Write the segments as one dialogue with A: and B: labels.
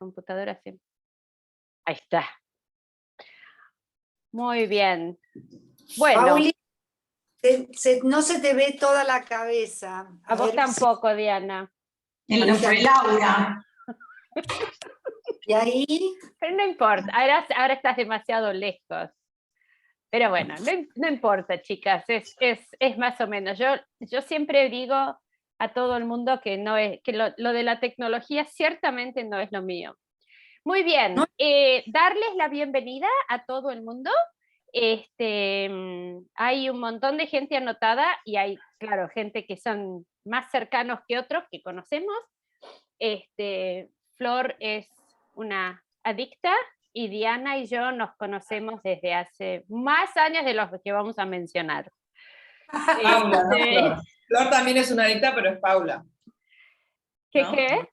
A: computadora se... Ahí está. Muy bien. Bueno,
B: Pauli, no se te ve toda la cabeza.
A: a vos
B: ver
A: tampoco, Diana.
C: Fue Laura.
B: Y ahí,
A: Pero no importa, ahora estás demasiado lejos. Pero bueno, no importa, chicas, es más o menos. Yo siempre digo a todo el mundo que, no es, que lo de la tecnología ciertamente no es lo mío. Muy bien,
B: ¿no?
A: darles la bienvenida a todo el mundo. Hay un montón de gente anotada y hay, claro, gente que son más cercanos que otros que conocemos. Flor es una adicta y Diana y yo nos conocemos desde hace más años de los que vamos a mencionar.
C: Paula, no Flor. Flor también es una adicta, pero es Paula.
A: ¿Qué
C: ¿no?
A: qué?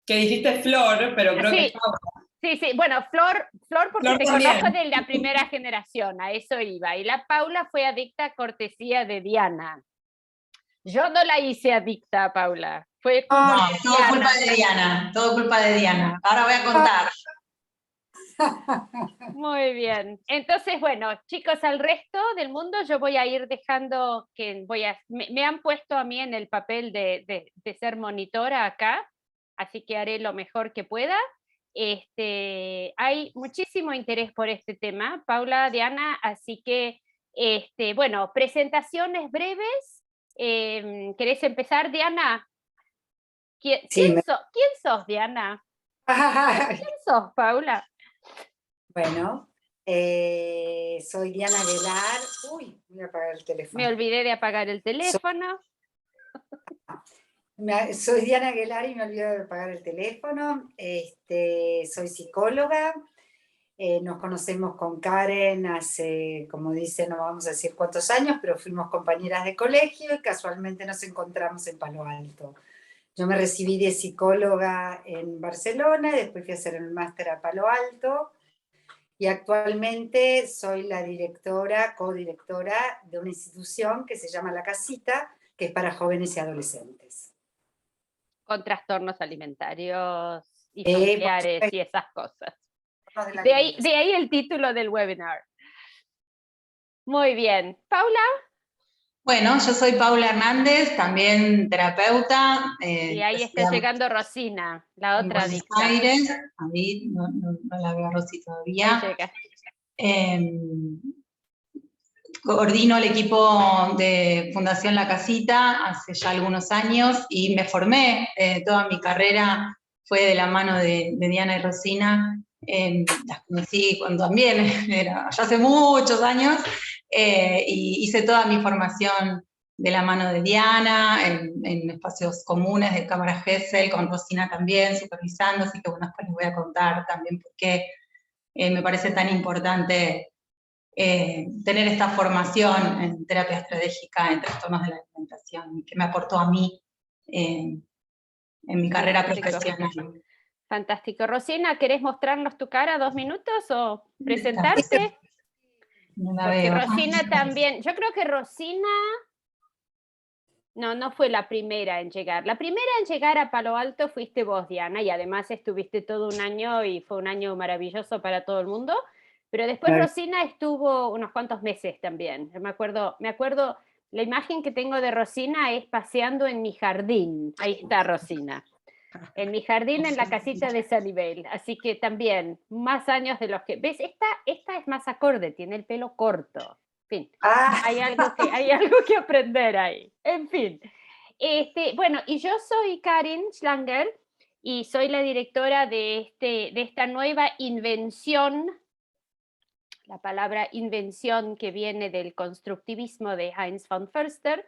C: Que dijiste Flor, pero creo que es Paula.
A: Sí, bueno, Flor porque
C: Flor
A: te
C: también.
A: conozco de la primera generación, a eso iba. Y la Paula fue adicta a cortesía de Diana. Yo no la hice adicta, Paula. Fue
C: culpa de todo Diana. Culpa de Diana, todo culpa de Diana. Ahora voy a contar.
A: Muy bien. Entonces, bueno, chicos, al resto del mundo yo voy a ir dejando que me han puesto a mí en el papel de ser monitora acá, así que haré lo mejor que pueda. Hay muchísimo interés por este tema, Paula, Diana, así que, bueno, presentaciones breves. ¿Querés empezar, Diana? ¿Quién sos, Diana? ¿Quién sos, Paula?
B: Bueno, soy Diana Aguilar. Uy, voy a apagar el teléfono.
A: Me olvidé de apagar el teléfono.
B: Soy Diana Aguilar y me olvidé de apagar el teléfono. Soy psicóloga. Nos conocemos con Karen hace, como dice, no vamos a decir cuántos años, pero fuimos compañeras de colegio y casualmente nos encontramos en Palo Alto. Yo me recibí de psicóloga en Barcelona, después fui a hacer el máster a Palo Alto y actualmente soy la codirectora de una institución que se llama La Casita, que es para jóvenes y adolescentes.
A: Con trastornos alimentarios y familiares y esas cosas. De ahí el título del webinar. Muy bien. ¿Paula?
C: Bueno, yo soy Paula Hernández, también terapeuta.
A: Y ahí está llegando Rosina, la otra
C: Buenos
A: adicta.
C: Aires, ahí no la veo a Rosy todavía.
A: Ahí llega.
C: Coordino el equipo de Fundación La Casita hace ya algunos años y me formé, toda mi carrera fue de la mano de Diana y Rosina. Las conocí cuando también era ya hace muchos años y hice toda mi formación de la mano de Diana en espacios comunes de Cámara Gesell, con Rosina también supervisando, así que bueno, después les voy a contar también por qué me parece tan importante tener esta formación en terapia estratégica en trastornos de la alimentación, que me aportó a mí en mi carrera profesional.
A: Fantástico. Rosina, ¿querés mostrarnos tu cara 2 minutos o presentarte? Porque Rosina también, yo creo que Rosina no fue la primera en llegar. La primera en llegar a Palo Alto fuiste vos, Diana, y además estuviste todo un año y fue un año maravilloso para todo el mundo. Pero después Rosina estuvo unos cuantos meses también. Me acuerdo, la imagen que tengo de Rosina es paseando en mi jardín. Ahí está Rosina. En mi jardín, en la casita de Sunnyvale. Así que también, más años de los que... ¿Ves? Esta es más acorde, tiene el pelo corto. En fin, hay algo que aprender ahí. En fin. Bueno, y yo soy Karin Schlanger y soy la directora de esta nueva invención, la palabra invención que viene del constructivismo de Heinz von Förster,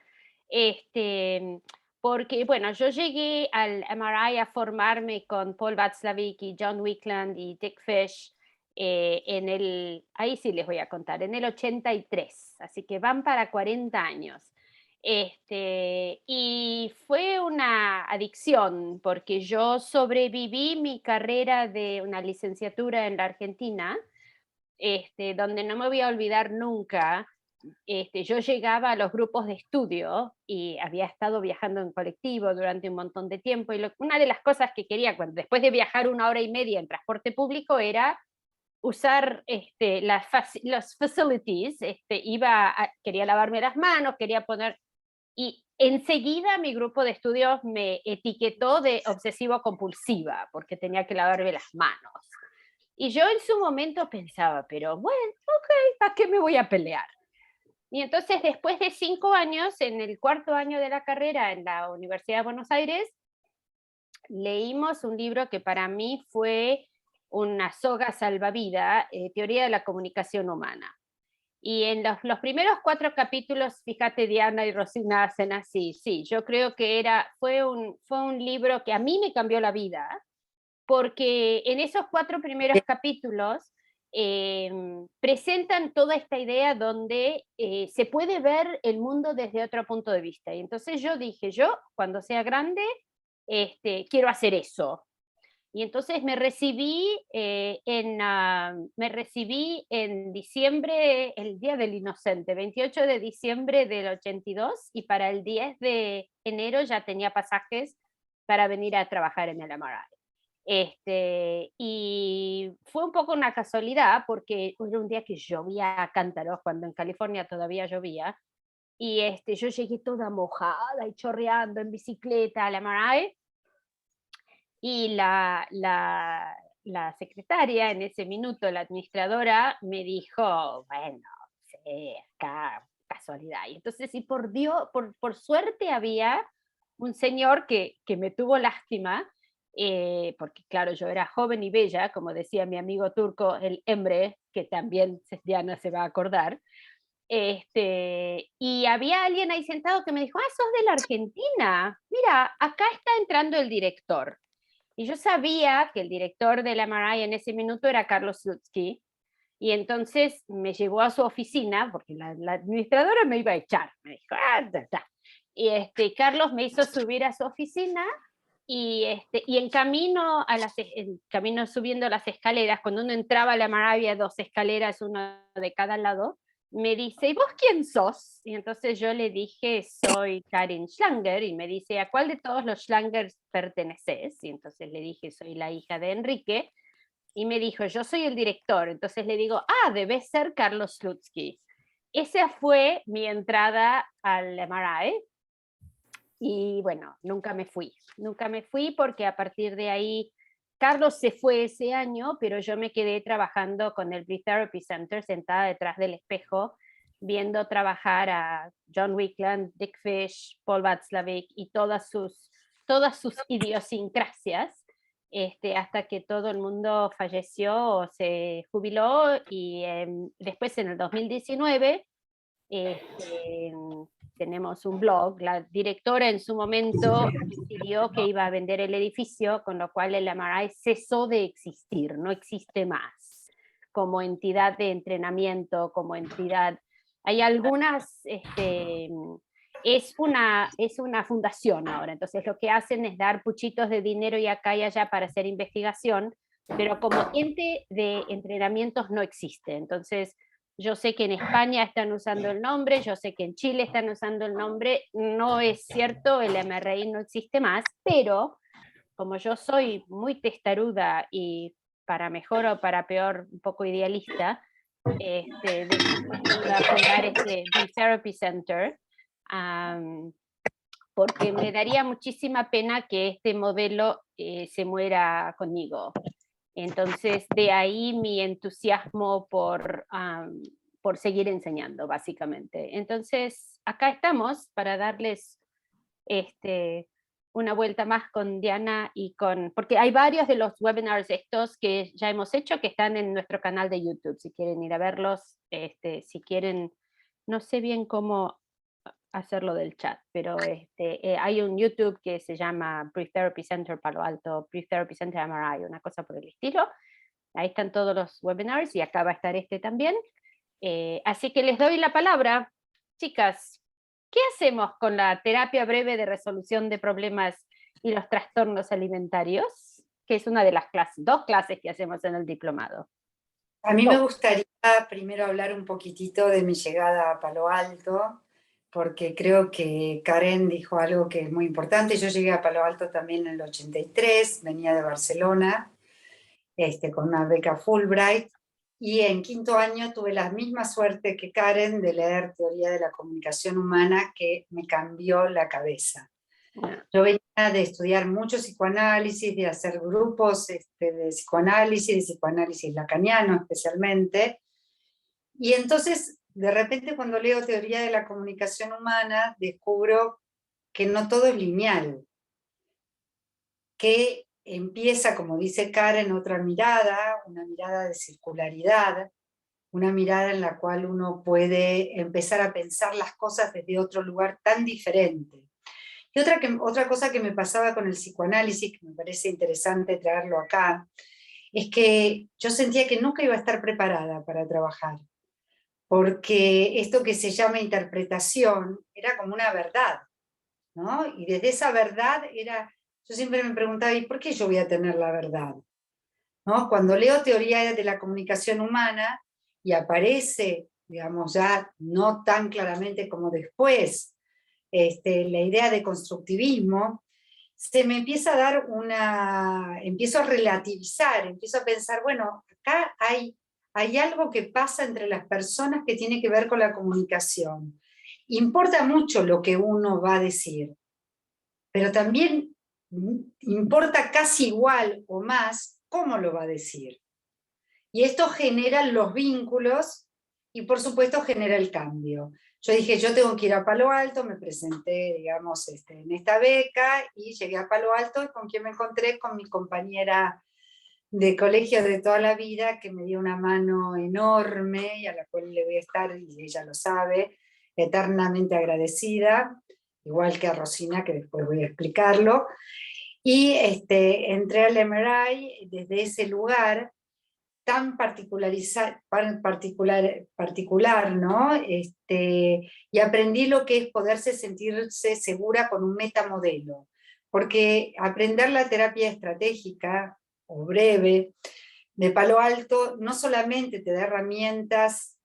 A: porque, bueno, yo llegué al MRI a formarme con Paul Václavic y John Wickland y Dick Fish ahí sí les voy a contar, en el 83, así que van para 40 años. Y fue una adicción, porque yo sobreviví mi carrera de una licenciatura en la Argentina, donde no me voy a olvidar nunca yo llegaba a los grupos de estudio y había estado viajando en colectivo durante un montón de tiempo, y una de las cosas que quería, después de viajar 1 hora y media en transporte público, era usar los facilities, quería lavarme las manos, quería poner, y enseguida mi grupo de estudios me etiquetó de obsesivo compulsiva, porque tenía que lavarme las manos. Y yo en su momento pensaba, pero bueno, ok, ¿a qué me voy a pelear? Y entonces, después de 5 años, en el 4.º año de la carrera en la Universidad de Buenos Aires, leímos un libro que para mí fue una soga salvavidas, Teoría de la Comunicación Humana. Y en los primeros 4 capítulos, fíjate, Diana y Rosina hacen así. Sí, yo creo que fue un libro que a mí me cambió la vida, porque en esos 4 primeros capítulos presentan toda esta idea donde se puede ver el mundo desde otro punto de vista. Y entonces yo dije, yo cuando sea grande quiero hacer eso. Y entonces me recibí en diciembre, el Día del Inocente, 28 de diciembre del 82, y para el 10 de enero ya tenía pasajes para venir a trabajar en el MRI. Y fue un poco una casualidad, porque era un día que llovía a cántaros, cuando en California todavía llovía, y yo llegué toda mojada y chorreando en bicicleta al MRI, y la secretaria en ese minuto, la administradora, me dijo, bueno, sí, acá, casualidad. Y entonces, y por suerte había un señor que me tuvo lástima, porque claro, yo era joven y bella, como decía mi amigo turco, el Emre, que también Diana se va a acordar. Y había alguien ahí sentado que me dijo, sos de la Argentina, mira, acá está entrando el director. Y yo sabía que el director de la MRI en ese minuto era Carlos Slutsky, y entonces me llevó a su oficina, porque la administradora me iba a echar, me dijo, y Carlos me hizo subir a su oficina, y en camino, camino subiendo las escaleras, cuando uno entraba a la MRI había 2 escaleras, una de cada lado, me dice, ¿y vos quién sos? Y entonces yo le dije, soy Karin Schlanger, y me dice, ¿a cuál de todos los Schlangers perteneces? Y entonces le dije, soy la hija de Enrique, y me dijo, yo soy el director. Entonces le digo, debe ser Carlos Slutsky. Esa fue mi entrada al MRI, y bueno, nunca me fui porque a partir de ahí Carlos se fue ese año, pero yo me quedé trabajando con el Breathe Therapy Center, sentada detrás del espejo, viendo trabajar a John Wickland, Dick Fish, Paul Václavic y todas sus idiosincrasias, hasta que todo el mundo falleció o se jubiló, y después en el 2019 tenemos un blog. La directora en su momento decidió que iba a vender el edificio, con lo cual el MRI cesó de existir, no existe más como entidad de entrenamiento, como entidad. Hay algunas, es una fundación ahora, entonces lo que hacen es dar puchitos de dinero y acá y allá para hacer investigación, pero como ente de entrenamientos no existe. Entonces, yo sé que en España están usando el nombre, yo sé que en Chile están usando el nombre, no es cierto, el MRI no existe más, pero como yo soy muy testaruda y, para mejor o para peor, un poco idealista, decidí fundar este Breathe Therapy Center, porque me daría muchísima pena que este modelo se muera conmigo. Entonces, de ahí mi entusiasmo por seguir enseñando, básicamente. Entonces, acá estamos para darles una vuelta más con Diana porque hay varios de los webinars estos que ya hemos hecho que están en nuestro canal de YouTube, si quieren ir a verlos, si quieren, no sé bien cómo hacerlo del chat, pero hay un YouTube que se llama Breathe Therapy Center Palo Alto, Breathe Therapy Center MRI, una cosa por el estilo. Ahí están todos los webinars y acá va a estar este también. Así que les doy la palabra. Chicas, ¿qué hacemos con la terapia breve de resolución de problemas y los trastornos alimentarios? Que es una de las 2 clases que hacemos en el diplomado.
B: A mí me gustaría primero hablar un poquitito de mi llegada a Palo Alto, porque creo que Karen dijo algo que es muy importante. Yo llegué a Palo Alto también en el 83, venía de Barcelona, con una beca Fulbright, y en quinto año tuve la misma suerte que Karen de leer Teoría de la Comunicación Humana, que me cambió la cabeza. Yo venía de estudiar mucho psicoanálisis, de hacer grupos de psicoanálisis lacaniano especialmente, y entonces de repente cuando leo Teoría de la Comunicación Humana descubro que no todo es lineal, que empieza, como dice Karen, otra mirada, una mirada de circularidad, una mirada en la cual uno puede empezar a pensar las cosas desde otro lugar tan diferente. Y otra cosa que me pasaba con el psicoanálisis, que me parece interesante traerlo acá, es que yo sentía que nunca iba a estar preparada para trabajar, porque esto que se llama interpretación era como una verdad, ¿no? Y desde esa verdad yo siempre me preguntaba, ¿y por qué yo voy a tener la verdad? ¿No? Cuando leo Teoría de la Comunicación Humana y aparece, digamos, ya no tan claramente como después, la idea de constructivismo, se me empieza a dar empiezo a relativizar, empiezo a pensar, bueno, acá hay algo que pasa entre las personas que tiene que ver con la comunicación. Importa mucho lo que uno va a decir, pero también importa casi igual o más cómo lo va a decir. Y esto genera los vínculos y por supuesto genera el cambio. Yo dije, yo tengo que ir a Palo Alto, me presenté, digamos, en esta beca y llegué a Palo Alto, y con quien me encontré, con mi compañera de colegio de toda la vida, que me dio una mano enorme y a la cual le voy a estar, y ella lo sabe, eternamente agradecida, igual que a Rosina, que después voy a explicarlo. Y entré al MRI desde ese lugar tan particular, ¿no? Y aprendí lo que es poderse sentirse segura con un metamodelo, porque aprender la terapia estratégica o breve de Palo Alto no solamente te da herramientas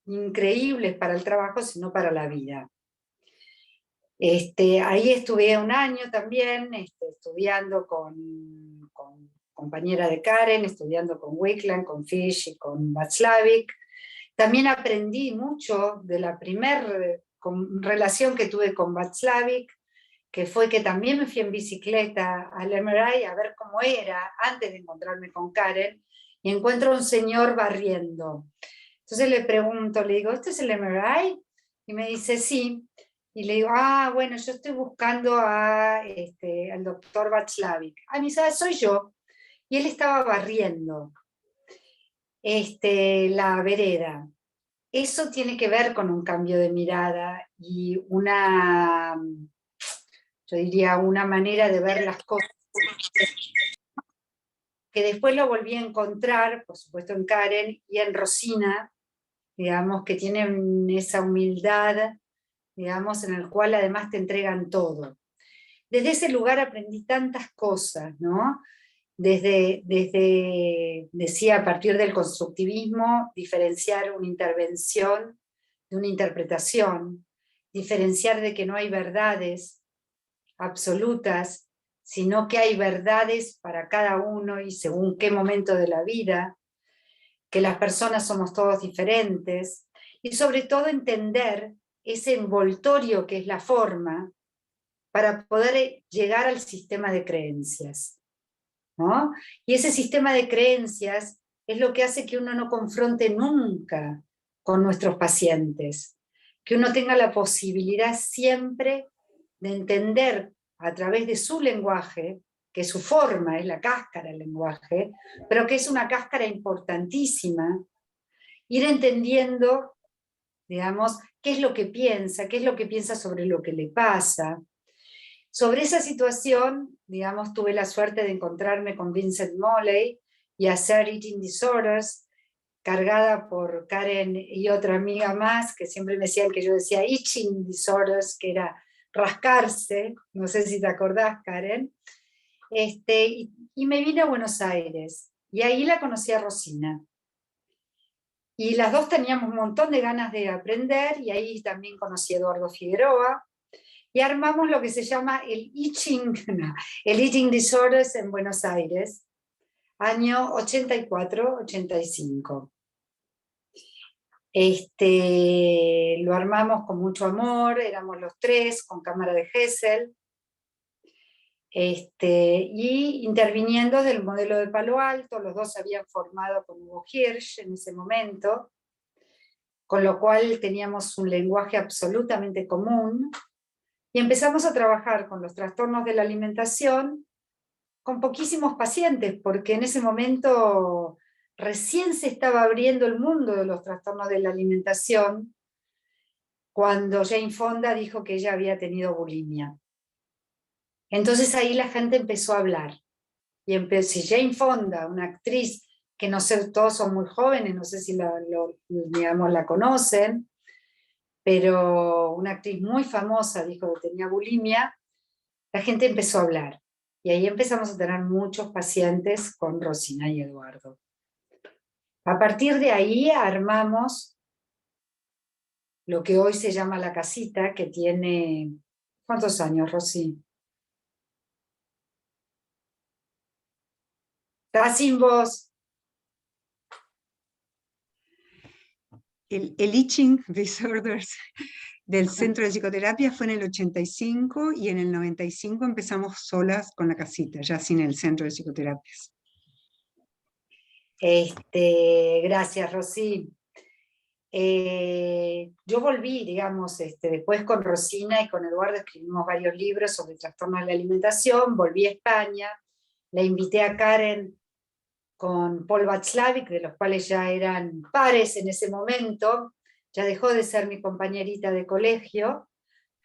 B: increíbles para el trabajo, sino para la vida. Ahí estuve un año también, estudiando con compañera de Karen, estudiando con Wickland, con Fish y con Václavic. También aprendí mucho de la primera relación que tuve con Václavic, que fue que también me fui en bicicleta al MRI a ver cómo era antes de encontrarme con Karen, y encuentro a un señor barriendo. Entonces le pregunto, le digo, ¿este es el MRI? Y me dice, sí. Y le digo, bueno, yo estoy buscando al doctor Václavic. Me dice, soy yo. Y él estaba barriendo la vereda. Eso tiene que ver con un cambio de mirada y yo diría, una manera de ver las cosas, que después lo volví a encontrar, por supuesto, en Karen y en Rosina, digamos, que tienen esa humildad, digamos, en el cual además te entregan todo. Desde ese lugar aprendí tantas cosas, ¿no? Decía, a partir del constructivismo, diferenciar una intervención de una interpretación, diferenciar de que no hay verdades absolutas, sino que hay verdades para cada uno y según qué momento de la vida, que las personas somos todos diferentes, y sobre todo entender ese envoltorio que es la forma para poder llegar al sistema de creencias, ¿no? Y ese sistema de creencias es lo que hace que uno no confronte nunca con nuestros pacientes, que uno tenga la posibilidad siempre de entender a través de su lenguaje, que su forma es la cáscara del lenguaje, pero que es una cáscara importantísima, ir entendiendo, digamos, qué es lo que piensa sobre lo que le pasa. Sobre esa situación, digamos, tuve la suerte de encontrarme con Vincent Molley y hacer Eating Disorders, cargada por Karen y otra amiga más, que siempre me decían que yo decía Itching Disorders, que era rascarse, no sé si te acordás, Karen, y me vine a Buenos Aires, y ahí la conocí a Rosina. Y las dos teníamos un montón de ganas de aprender, y ahí también conocí a Eduardo Figueroa, y armamos lo que se llama el Eating Disorders en Buenos Aires, año 84-85. Lo armamos con mucho amor, éramos los tres, con cámara de Gesell, y interviniendo del modelo de Palo Alto. Los dos se habían formado con Hugo Hirsch en ese momento, con lo cual teníamos un lenguaje absolutamente común, y empezamos a trabajar con los trastornos de la alimentación con poquísimos pacientes, porque en ese momento recién se estaba abriendo el mundo de los trastornos de la alimentación, cuando Jane Fonda dijo que ella había tenido bulimia. Entonces ahí la gente empezó a hablar. Y si Jane Fonda, una actriz que no sé, todos son muy jóvenes, no sé si la conocen, pero una actriz muy famosa dijo que tenía bulimia, la gente empezó a hablar. Y ahí empezamos a tener muchos pacientes con Rosina y Eduardo. A partir de ahí armamos lo que hoy se llama La Casita, que tiene... ¿Cuántos años, Rosy? ¿Estás sin voz?
D: El Eating Disorders del Centro de Psicoterapia fue en el 85, y en el 95 empezamos solas con La Casita, ya sin el Centro de Psicoterapias.
B: Gracias, Rosy. Yo volví, digamos, después con Rosina y con Eduardo escribimos varios libros sobre trastornos de la alimentación, volví a España, la invité a Karen con Paul Václavic, de los cuales ya eran pares en ese momento, ya dejó de ser mi compañerita de colegio,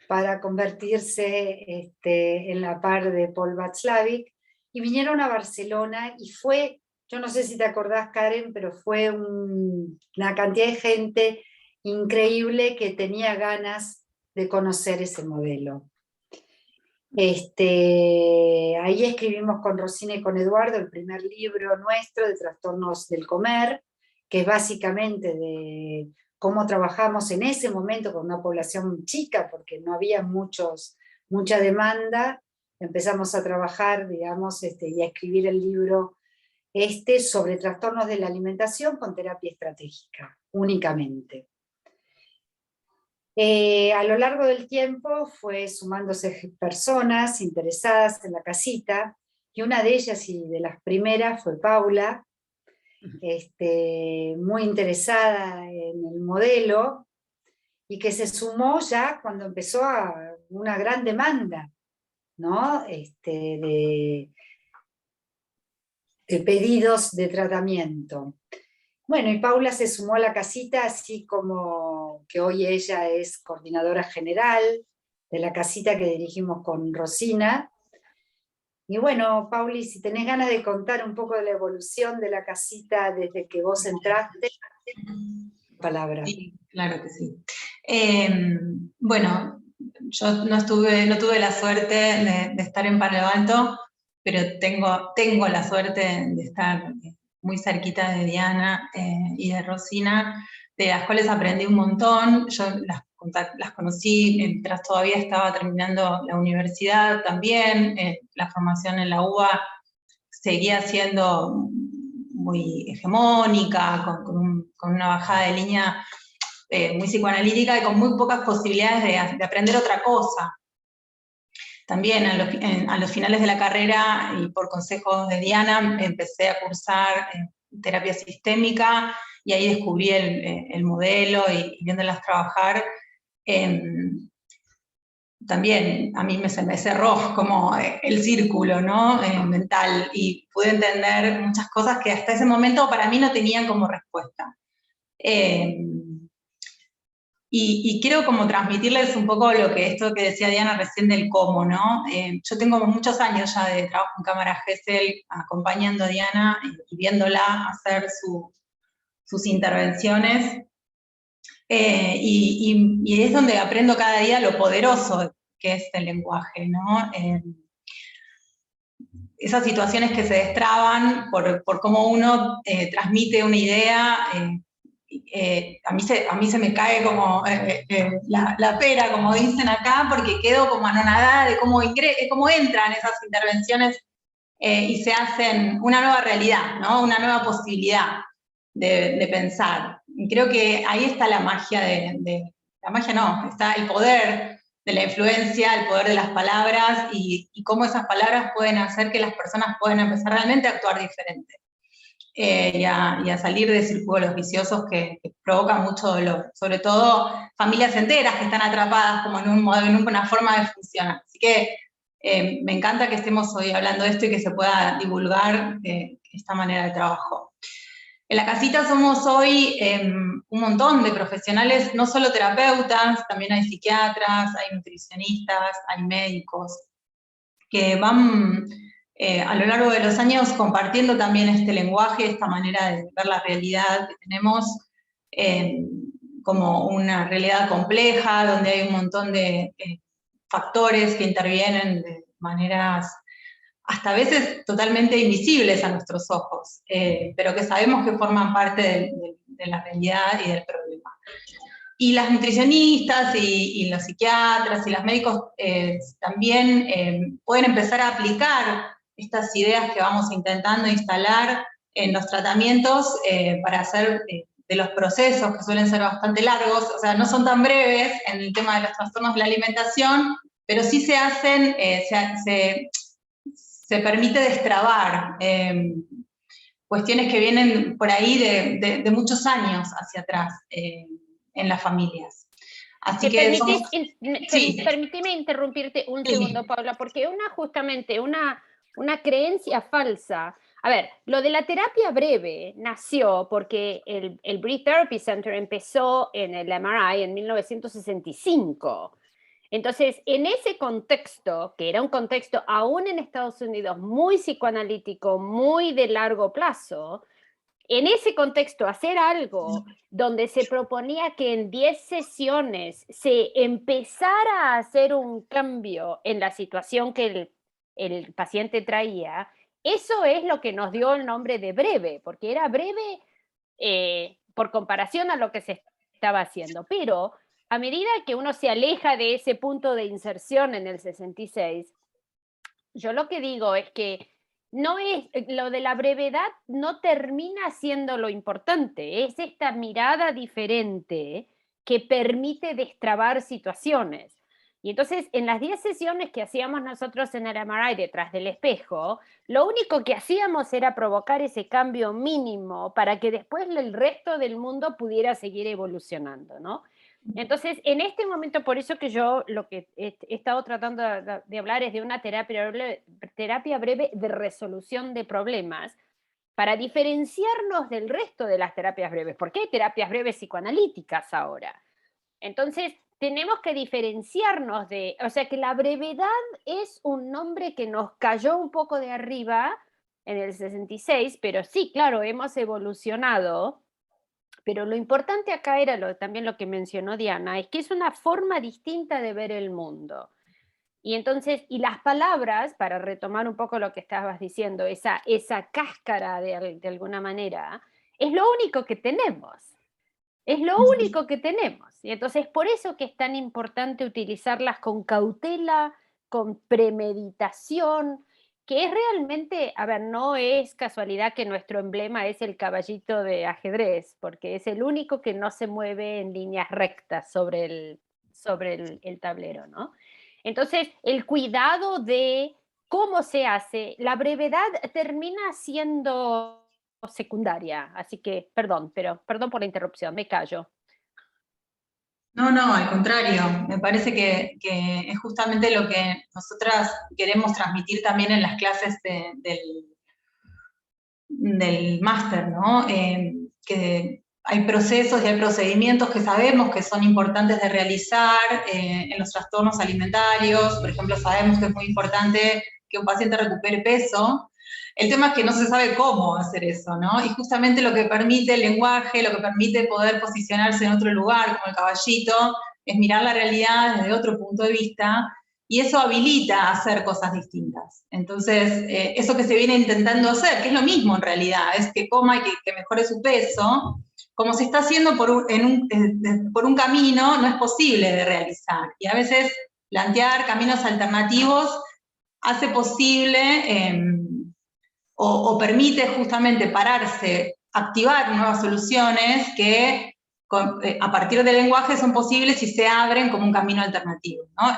B: para convertirse en la par de Paul Václavic, y vinieron a Barcelona, y fue, yo no sé si te acordás, Karen, pero fue una cantidad de gente increíble que tenía ganas de conocer ese modelo. Ahí escribimos con Rosina y con Eduardo el primer libro nuestro de trastornos del comer, que es básicamente de cómo trabajamos en ese momento con una población chica, porque no había mucha demanda. Empezamos a trabajar, digamos, y a escribir el libro sobre trastornos de la alimentación con terapia estratégica, únicamente. A lo largo del tiempo fue sumándose personas interesadas en La Casita, y una de ellas y de las primeras fue Paula, muy interesada en el modelo, y que se sumó ya cuando empezó una gran demanda, ¿no? De pedidos de tratamiento. Bueno, y Paula se sumó a La Casita, así como que hoy ella es coordinadora general de La Casita que dirigimos con Rosina. Y bueno, Pauli, si tenés ganas de contar un poco de la evolución de La Casita desde que vos entraste, palabra.
C: Sí, claro que sí. Bueno, yo no tuve la suerte de estar en Palo Alto, pero tengo la suerte de estar muy cerquita de Diana y de Rosina, de las cuales aprendí un montón. Yo las conocí mientras todavía estaba terminando la universidad también. La formación en la UBA seguía siendo muy hegemónica, con una bajada de línea muy psicoanalítica y con muy pocas posibilidades de aprender otra cosa. También a los finales de la carrera, y por consejos de Diana, empecé a cursar terapia sistémica, y ahí descubrí el modelo, y viéndolas trabajar, también a mí se me cerró como el círculo, ¿no? Mental, y pude entender muchas cosas que hasta ese momento para mí no tenían como respuesta. Y quiero como transmitirles un poco esto que decía Diana recién del cómo, ¿no? Yo tengo muchos años ya de trabajo en Cámara Gesell, acompañando a Diana y viéndola hacer sus intervenciones, y es donde aprendo cada día lo poderoso que es el lenguaje, ¿no? Esas situaciones que se destraban por cómo uno transmite una idea, a mí se me cae como la pera, como dicen acá, porque quedo como anonadada de cómo entran esas intervenciones y se hacen una nueva realidad, ¿no? Una nueva posibilidad de pensar. Y creo que ahí está la magia la magia no, está el poder de la influencia, el poder de las palabras y cómo esas palabras pueden hacer que las personas puedan empezar realmente a actuar diferente. Y a salir de círculos viciosos que provocan mucho dolor, sobre todo familias enteras que están atrapadas como en una forma de funcionar. Así que me encanta que estemos hoy hablando de esto y que se pueda divulgar esta manera de trabajo. En la casita somos hoy un montón de profesionales, no solo terapeutas, también hay psiquiatras, hay nutricionistas, hay médicos, que van a lo largo de los años compartiendo también este lenguaje, esta manera de ver la realidad que tenemos como una realidad compleja, donde hay un montón de factores que intervienen de maneras hasta a veces totalmente invisibles a nuestros ojos, pero que sabemos que forman parte de la realidad y del problema. Y las nutricionistas y los psiquiatras y los médicos también pueden empezar a aplicar estas ideas que vamos intentando instalar en los tratamientos para hacer de los procesos, que suelen ser bastante largos, o sea, no son tan breves en el tema de los trastornos de la alimentación, pero sí se hacen, se permite destrabar cuestiones que vienen por ahí de muchos años hacia atrás en las familias. Así que
A: permíteme interrumpirte un segundo, Paula, porque justamente una creencia falsa. A ver, lo de la terapia breve nació porque el Breathe Therapy Center empezó en el MRI en 1965. Entonces, en ese contexto, que era un contexto aún en Estados Unidos muy psicoanalítico, muy de largo plazo, en ese contexto hacer algo donde se proponía que en 10 sesiones se empezara a hacer un cambio en la situación que el paciente traía, eso es lo que nos dio el nombre de breve, porque era breve por comparación a lo que se estaba haciendo. Pero a medida que uno se aleja de ese punto de inserción en el 66, yo lo que digo es que no es, lo de la brevedad no termina siendo lo importante, es esta mirada diferente que permite destrabar situaciones. Y entonces, en las 10 sesiones que hacíamos nosotros en el MRI detrás del espejo, lo único que hacíamos era provocar ese cambio mínimo para que después el resto del mundo pudiera seguir evolucionando, ¿no? Entonces, en este momento, por eso que yo lo que he estado tratando de hablar es de una terapia breve de resolución de problemas, para diferenciarnos del resto de las terapias breves, porque hay terapias breves psicoanalíticas ahora. Entonces, tenemos que diferenciarnos o sea, que la brevedad es un nombre que nos cayó un poco de arriba en el 66, pero sí, claro, hemos evolucionado. Pero lo importante acá era también lo que mencionó Diana, es que es una forma distinta de ver el mundo. Y entonces, y las palabras, para retomar un poco lo que estabas diciendo, esa cáscara de alguna manera, es lo único que tenemos. Es lo único que tenemos. Y entonces, por eso que es tan importante utilizarlas con cautela, con premeditación, que es realmente, a ver, no es casualidad que nuestro emblema es el caballito de ajedrez, porque es el único que no se mueve en líneas rectas sobre el tablero, ¿no? Entonces, el cuidado de cómo se hace, la brevedad termina siendo secundaria, así que perdón por la interrupción, me callo.
C: No, al contrario, me parece que es justamente lo que nosotras queremos transmitir también en las clases del máster, ¿no? Que hay procesos y hay procedimientos que sabemos que son importantes de realizar en los trastornos alimentarios. Por ejemplo, sabemos que es muy importante que un paciente recupere peso. El tema es que no se sabe cómo hacer eso, ¿no? Y justamente lo que permite el lenguaje, lo que permite poder posicionarse en otro lugar, como el caballito, es mirar la realidad desde otro punto de vista, y eso habilita a hacer cosas distintas. Entonces, eso que se viene intentando hacer, que es lo mismo en realidad, es que coma y que mejore su peso, como se está haciendo por un camino, no es posible de realizar. Y a veces plantear caminos alternativos hace posible o permite justamente pararse, activar nuevas soluciones que a partir del lenguaje son posibles y se abren como un camino alternativo, ¿no?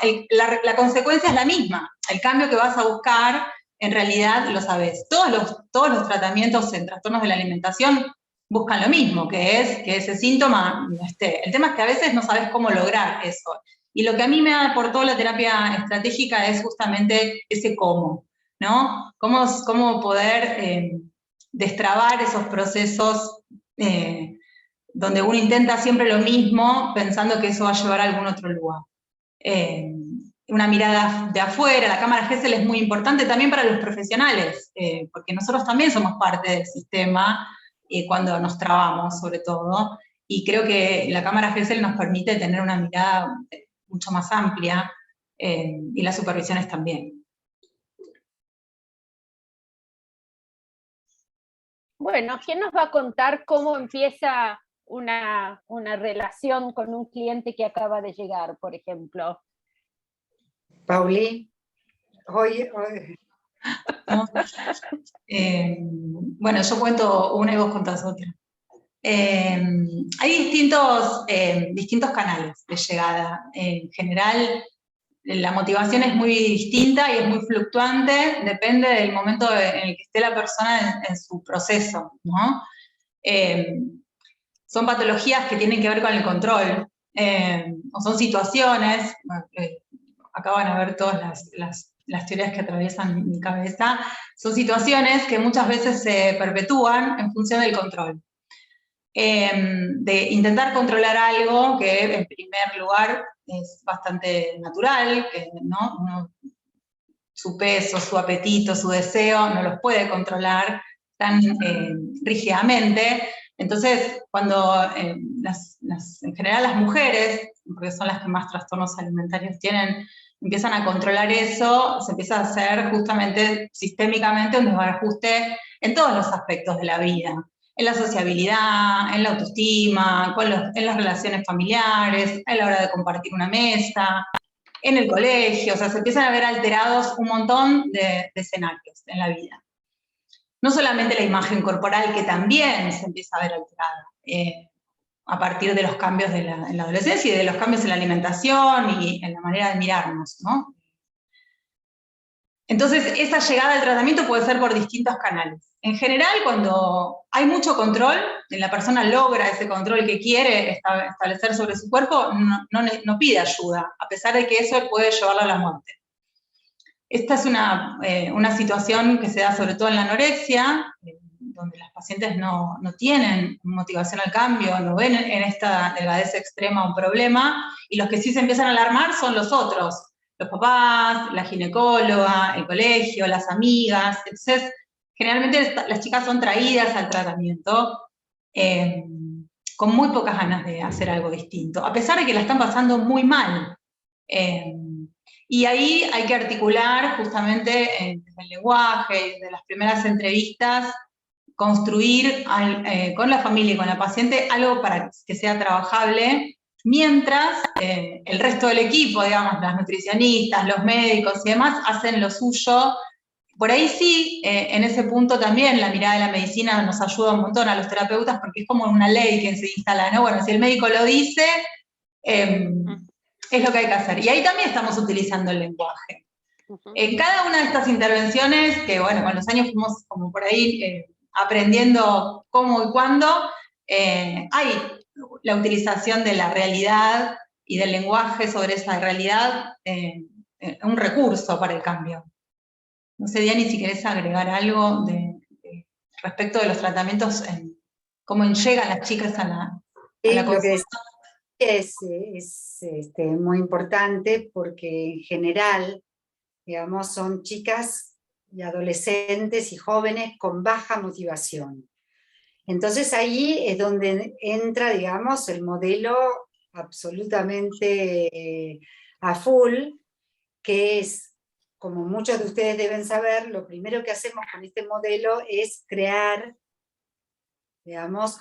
C: La consecuencia es la misma, el cambio que vas a buscar en realidad lo sabes. Todos los tratamientos en trastornos de la alimentación buscan lo mismo, que es que ese síntoma no esté. El tema es que a veces no sabes cómo lograr eso. Y lo que a mí me aportó la terapia estratégica es justamente ese cómo, ¿no? Cómo poder destrabar esos procesos donde uno intenta siempre lo mismo, pensando que eso va a llevar a algún otro lugar. Una mirada de afuera, la cámara Gesell es muy importante también para los profesionales, porque nosotros también somos parte del sistema cuando nos trabamos, sobre todo, y creo que la cámara Gesell nos permite tener una mirada mucho más amplia, y las supervisiones también.
A: Bueno, ¿quién nos va a contar cómo empieza una relación con un cliente que acaba de llegar, por ejemplo?
B: Pauli, hoy.
C: Bueno, yo cuento una y vos contás otra. Hay distintos canales de llegada. En general, la motivación es muy distinta y es muy fluctuante, depende del momento en el que esté la persona en su proceso, ¿no? Son patologías que tienen que ver con el control, o son situaciones, acá van a ver todas las teorías que atraviesan mi cabeza, son situaciones que muchas veces se perpetúan en función del control. De intentar controlar algo que en primer lugar es bastante natural, que ¿no? Su peso, su apetito, su deseo, no los puede controlar tan rígidamente. Entonces, cuando en general las mujeres, porque son las que más trastornos alimentarios tienen, empiezan a controlar eso, se empieza a hacer justamente sistémicamente un desbarajuste en todos los aspectos de la vida. En la sociabilidad, en la autoestima, en las relaciones familiares, a la hora de compartir una mesa, en el colegio, o sea, se empiezan a ver alterados un montón de escenarios en la vida. No solamente la imagen corporal, que también se empieza a ver alterada a partir de los cambios en la adolescencia y de los cambios en la alimentación y en la manera de mirarnos, ¿no? Entonces, esa llegada al tratamiento puede ser por distintos canales. En general, cuando hay mucho control, la persona logra ese control que quiere establecer sobre su cuerpo, no pide ayuda, a pesar de que eso puede llevarlo a la muerte. Esta es una situación que se da sobre todo en la anorexia, donde las pacientes no tienen motivación al cambio, no ven en esta delgadez extrema un problema, y los que sí se empiezan a alarmar son los otros, los papás, la ginecóloga, el colegio, las amigas. Entonces, generalmente las chicas son traídas al tratamiento con muy pocas ganas de hacer algo distinto, a pesar de que la están pasando muy mal. Y ahí hay que articular justamente desde el lenguaje, desde las primeras entrevistas, construir con la familia y con la paciente algo para que sea trabajable, mientras el resto del equipo, digamos, las nutricionistas, los médicos y demás, hacen lo suyo. Por ahí sí, en ese punto también la mirada de la medicina nos ayuda un montón a los terapeutas, porque es como una ley que se instala, ¿no? Bueno, si el médico lo dice, es lo que hay que hacer. Y ahí también estamos utilizando el lenguaje. En cada una de estas intervenciones, que bueno, con los años fuimos como por ahí aprendiendo cómo y cuándo, hay la utilización de la realidad y del lenguaje sobre esa realidad, un recurso para el cambio. No sé, Diani, si querés agregar algo respecto de los tratamientos, cómo llegan las chicas a la consulta.
B: Es muy importante porque en general, digamos, son chicas y adolescentes y jóvenes con baja motivación. Entonces ahí es donde entra, digamos, el modelo absolutamente a full, que es, como muchos de ustedes deben saber, lo primero que hacemos con este modelo es crear, digamos,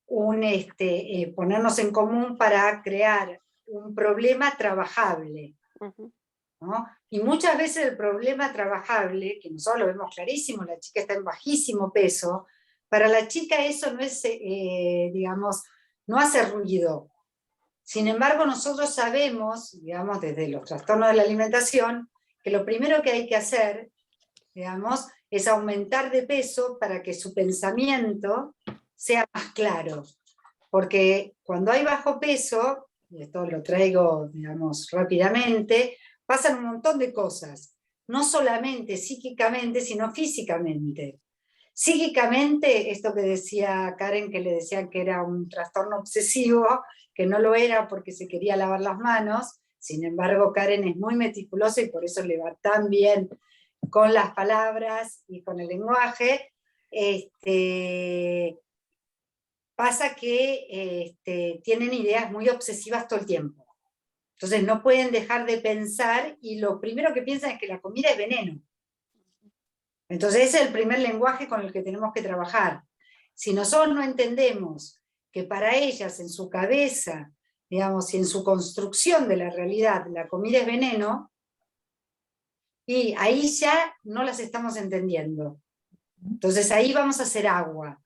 B: ponernos en común para crear un problema trabajable, ¿no? Y muchas veces el problema trabajable, que nosotros lo vemos clarísimo, la chica está en bajísimo peso, para la chica eso no es, digamos, no hace ruido. Sin embargo, nosotros sabemos, digamos, desde los trastornos de la alimentación, que lo primero que hay que hacer, digamos, es aumentar de peso para que su pensamiento sea más claro. Porque cuando hay bajo peso, y esto lo traigo, digamos, rápidamente, pasan un montón de cosas, no solamente psíquicamente, sino físicamente. Psíquicamente, esto que decía Karen, que le decían que era un trastorno obsesivo, que no lo era porque se quería lavar las manos, sin embargo Karen es muy meticulosa y por eso le va tan bien con las palabras y con el lenguaje. Pasa que tienen ideas muy obsesivas todo el tiempo. Entonces no pueden dejar de pensar y lo primero que piensan es que la comida es veneno. Entonces ese es el primer lenguaje con el que tenemos que trabajar. Si nosotros no entendemos que para ellas en su cabeza, digamos, y en su construcción de la realidad, la comida es veneno, y ahí ya no las estamos entendiendo. Entonces ahí vamos a hacer agua.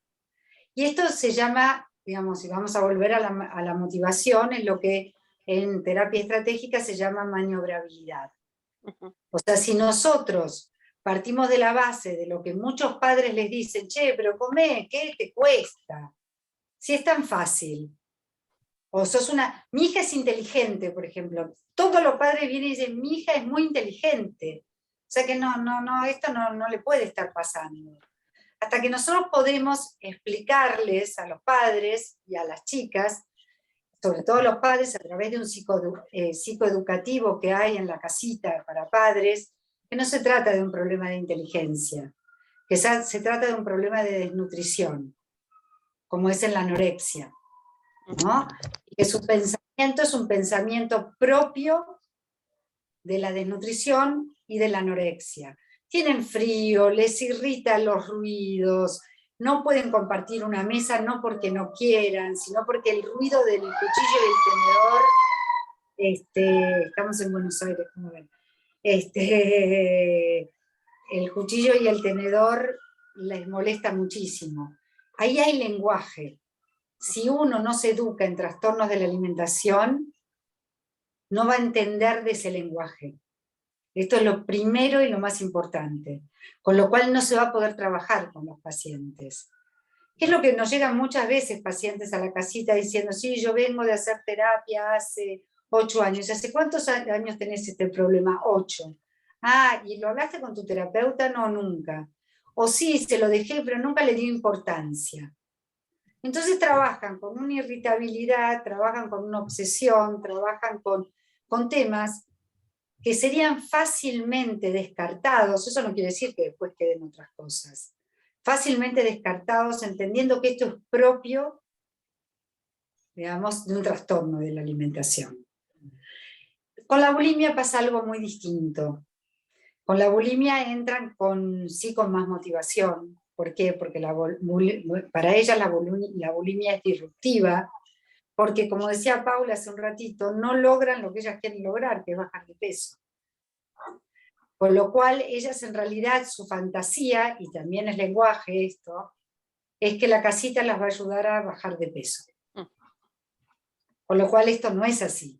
B: Y esto se llama, digamos, si vamos a volver a la motivación, es lo que en terapia estratégica se llama maniobrabilidad. O sea, si nosotros partimos de la base de lo que muchos padres les dicen, che, pero comé, ¿qué te cuesta? Si es tan fácil. O sos mi hija es inteligente, por ejemplo. Todos los padres vienen y dicen, mi hija es muy inteligente. O sea que esto no le puede estar pasando. Hasta que nosotros podemos explicarles a los padres y a las chicas, sobre todo a los padres, a través de un psicoeducativo que hay en la casita para padres, que no se trata de un problema de inteligencia, que se trata de un problema de desnutrición, como es en la anorexia, ¿no? Y que su pensamiento es un pensamiento propio de la desnutrición y de la anorexia. Tienen frío, les irritan los ruidos, no pueden compartir una mesa no porque no quieran, sino porque el ruido del cuchillo y el tenedor, estamos en Buenos Aires, como ven, el cuchillo y el tenedor les molesta muchísimo. Ahí hay lenguaje. Si uno no se educa en trastornos de la alimentación, no va a entender de ese lenguaje. Esto es lo primero y lo más importante, con lo cual no se va a poder trabajar con los pacientes. ¿Qué es lo que nos llegan muchas veces pacientes a la casita diciendo, sí, yo vengo de hacer terapia hace 8 años. ¿Hace cuántos años tenés este problema? 8. Ah, ¿y lo hablaste con tu terapeuta? No, nunca. O sí, se lo dejé, pero nunca le dio importancia. Entonces trabajan con una irritabilidad, trabajan con una obsesión, trabajan con temas que serían fácilmente descartados, eso no quiere decir que después queden otras cosas, fácilmente descartados, entendiendo que esto es propio, digamos, de un trastorno de la alimentación. Con la bulimia pasa algo muy distinto. Con la bulimia entran con más motivación. ¿Por qué? Porque para ellas la bulimia es disruptiva, porque como decía Paula hace un ratito, no logran lo que ellas quieren lograr, que es bajar de peso. Con lo cual ellas en realidad su fantasía, y también es lenguaje esto, es que la casita las va a ayudar a bajar de peso. Con lo cual esto no es así.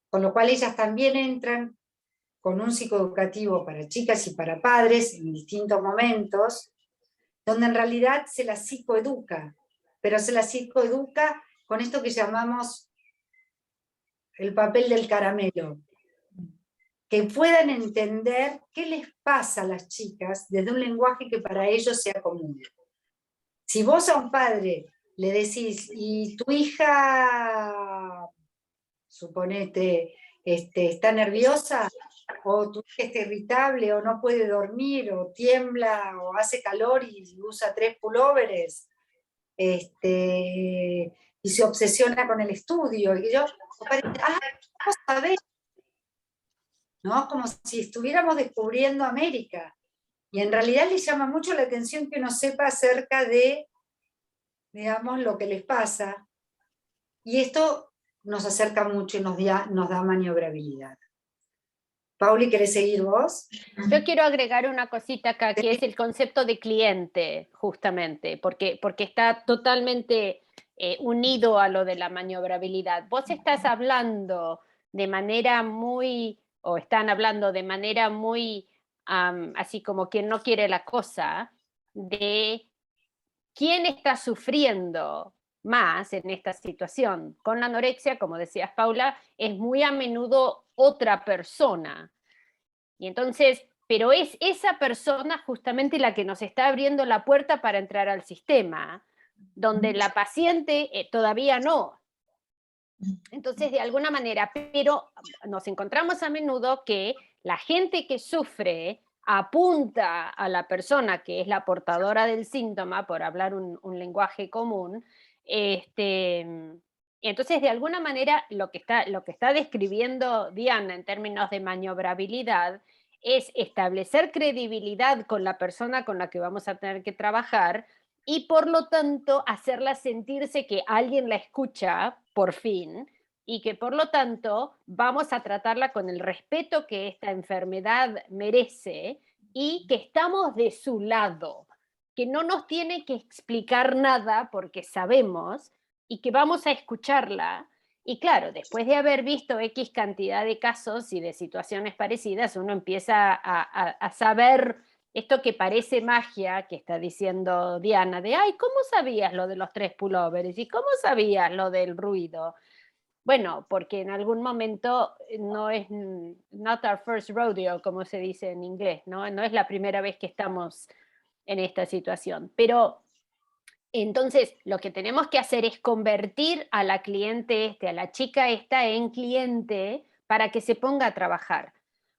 B: Con lo cual ellas también entran con un psicoeducativo para chicas y para padres en distintos momentos, donde en realidad se las psicoeduca, pero se las psicoeduca con esto que llamamos el papel del caramelo, que puedan entender qué les pasa a las chicas desde un lenguaje que para ellos sea común. Si vos a un padre le decís, y tu hija, suponete, está nerviosa, o tu hija está irritable, o no puede dormir, o tiembla, o hace calor y usa 3 pulóveres, y se obsesiona con el estudio, y yo, ¿cómo sabés? ¿No? Como si estuviéramos descubriendo América. Y en realidad les llama mucho la atención que uno sepa acerca de digamos, lo que les pasa, y esto nos acerca mucho y nos da maniobrabilidad. Pauli, ¿querés seguir vos?
A: Yo quiero agregar una cosita acá, que es el concepto de cliente, justamente, porque está totalmente unido a lo de la maniobrabilidad. Vos estás hablando de manera muy, o están hablando de manera muy, así como quien no quiere la cosa, de quién está sufriendo más en esta situación. Con la anorexia, como decías, Paula, es muy a menudo otra persona. Y entonces, pero es esa persona justamente la que nos está abriendo la puerta para entrar al sistema, donde la paciente todavía no. Entonces, de alguna manera, pero nos encontramos a menudo que la gente que sufre apunta a la persona que es la portadora del síntoma, por hablar un lenguaje común, entonces, de alguna manera, lo que está describiendo Diana en términos de maniobrabilidad es establecer credibilidad con la persona con la que vamos a tener que trabajar y, por lo tanto, hacerla sentirse que alguien la escucha, por fin, y que, por lo tanto, vamos a tratarla con el respeto que esta enfermedad merece y que estamos de su lado, que no nos tiene que explicar nada porque sabemos y que vamos a escucharla. Y claro, después de haber visto X cantidad de casos y de situaciones parecidas, uno empieza a saber esto que parece magia que está diciendo Diana, de, ay, ¿cómo sabías lo de los 3 pullovers? ¿Y cómo sabías lo del ruido? Bueno, porque en algún momento no es not our first rodeo, como se dice en inglés, ¿no? No es la primera vez que estamos en esta situación. Pero entonces lo que tenemos que hacer es convertir a la cliente a la chica esta en cliente para que se ponga a trabajar.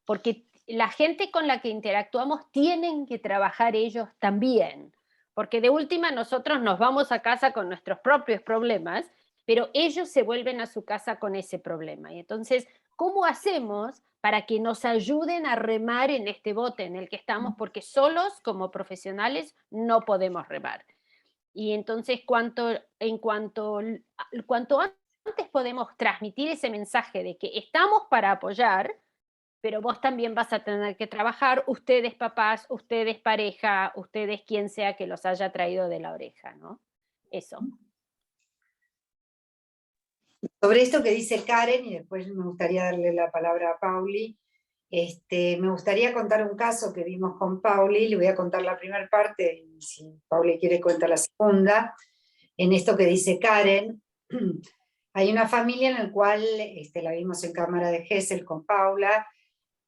A: Porque la gente con la que interactuamos tienen que trabajar ellos también. Porque de última nosotros nos vamos a casa con nuestros propios problemas, pero ellos se vuelven a su casa con ese problema. Y entonces, ¿cómo hacemos para que nos ayuden a remar en este bote en el que estamos? Porque solos, como profesionales, no podemos remar. Y entonces, cuanto antes podemos transmitir ese mensaje de que estamos para apoyar, pero vos también vas a tener que trabajar, ustedes papás, ustedes pareja, ustedes quien sea que los haya traído de la oreja, ¿no? Eso.
B: Sobre esto que dice Karen, y después me gustaría darle la palabra a Pauli, me gustaría contar un caso que vimos con Pauli, le voy a contar la primera parte, y si Pauli quiere cuenta la segunda. En esto que dice Karen, hay una familia en la cual la vimos en cámara de Gesell con Paula,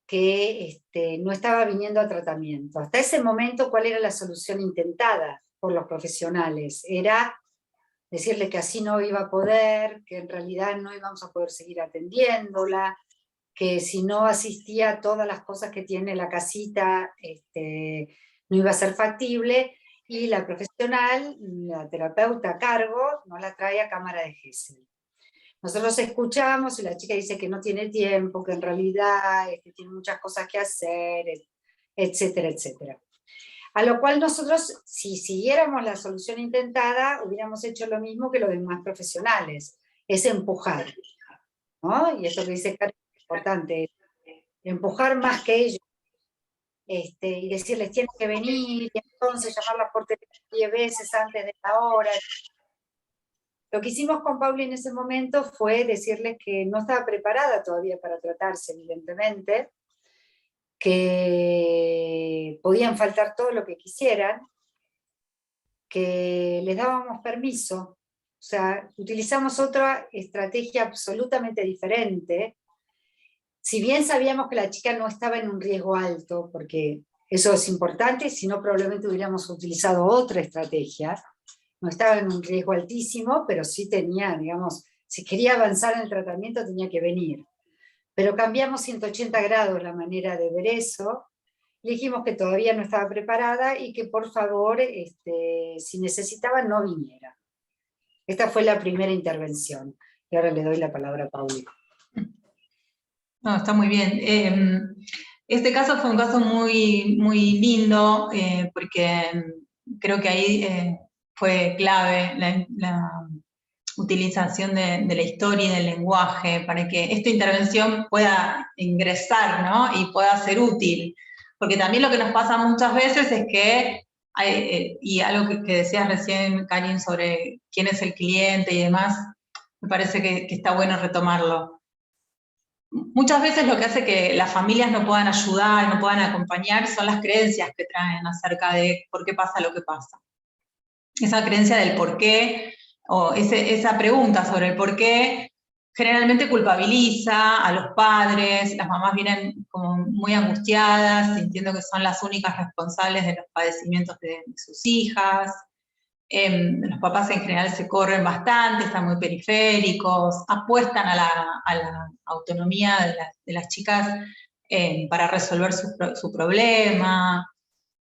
B: que no estaba viniendo a tratamiento. Hasta ese momento, ¿cuál era la solución intentada por los profesionales? Era decirle que así no iba a poder, que en realidad no íbamos a poder seguir atendiéndola, que si no asistía a todas las cosas que tiene la casita, no iba a ser factible, y la profesional, la terapeuta a cargo, no la trae a cámara de Gesell. Nosotros escuchamos y la chica dice que no tiene tiempo, que en realidad tiene muchas cosas que hacer, etcétera, etcétera. A lo cual nosotros, si siguiéramos la solución intentada, hubiéramos hecho lo mismo que los demás profesionales, es empujar, ¿no? Y esto que dice Karen es importante, empujar más que ellos, y decirles tienen que venir, y entonces llamarlas por teléfono 10 veces antes de la hora. Lo que hicimos con Pauli en ese momento fue decirles que no estaba preparada todavía para tratarse, evidentemente, que podían faltar todo lo que quisieran, que les dábamos permiso, o sea, utilizamos otra estrategia absolutamente diferente. Si bien sabíamos que la chica no estaba en un riesgo alto, porque eso es importante, si no probablemente hubiéramos utilizado otra estrategia, no estaba en un riesgo altísimo, pero sí tenía, digamos, si quería avanzar en el tratamiento tenía que venir. Pero cambiamos 180 grados la manera de ver eso, le dijimos que todavía no estaba preparada y que por favor, si necesitaba, no viniera. Esta fue la primera intervención. Y ahora le doy la palabra a Pauli.
C: No, está muy bien. Este caso fue un caso muy, muy lindo, porque creo que ahí fue clave la utilización de la historia y del lenguaje para que esta intervención pueda ingresar, ¿no? Y pueda ser útil. Porque también lo que nos pasa muchas veces es que, y algo que decías recién, Karin, sobre quién es el cliente y demás, me parece que está bueno retomarlo. Muchas veces lo que hace que las familias no puedan ayudar, no puedan acompañar, son las creencias que traen acerca de por qué pasa lo que pasa. Esa creencia del por qué, o esa pregunta sobre el por qué, generalmente culpabiliza a los padres, las mamás vienen como muy angustiadas, sintiendo que son las únicas responsables de los padecimientos de sus hijas. Los papás en general se corren bastante, están muy periféricos, apuestan a la autonomía de las chicas para resolver su problema.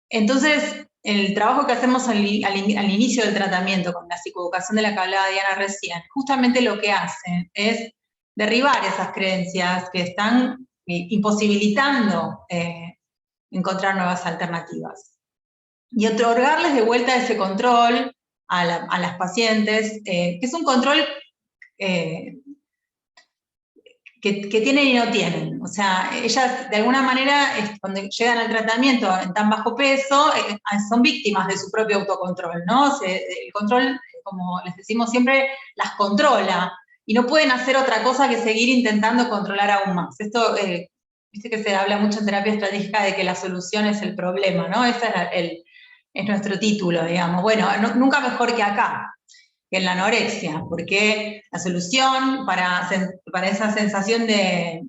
C: Entonces, el trabajo que hacemos al inicio del tratamiento con la psicoeducación de la que hablaba Diana recién, justamente lo que hace es derribar esas creencias que están imposibilitando encontrar nuevas alternativas. Y otorgarles de vuelta ese control a las pacientes, que es un control que tienen y no tienen. O sea, ellas de alguna manera, cuando llegan al tratamiento en tan bajo peso, son víctimas de su propio autocontrol, ¿no? El control, como les decimos siempre, las controla, y no pueden hacer otra cosa que seguir intentando controlar aún más. Esto, viste que se habla mucho en terapia estratégica de que la solución es el problema, ¿no? Ese es nuestro título, digamos. Bueno, nunca mejor que acá, que en la anorexia, porque la solución para esa sensación de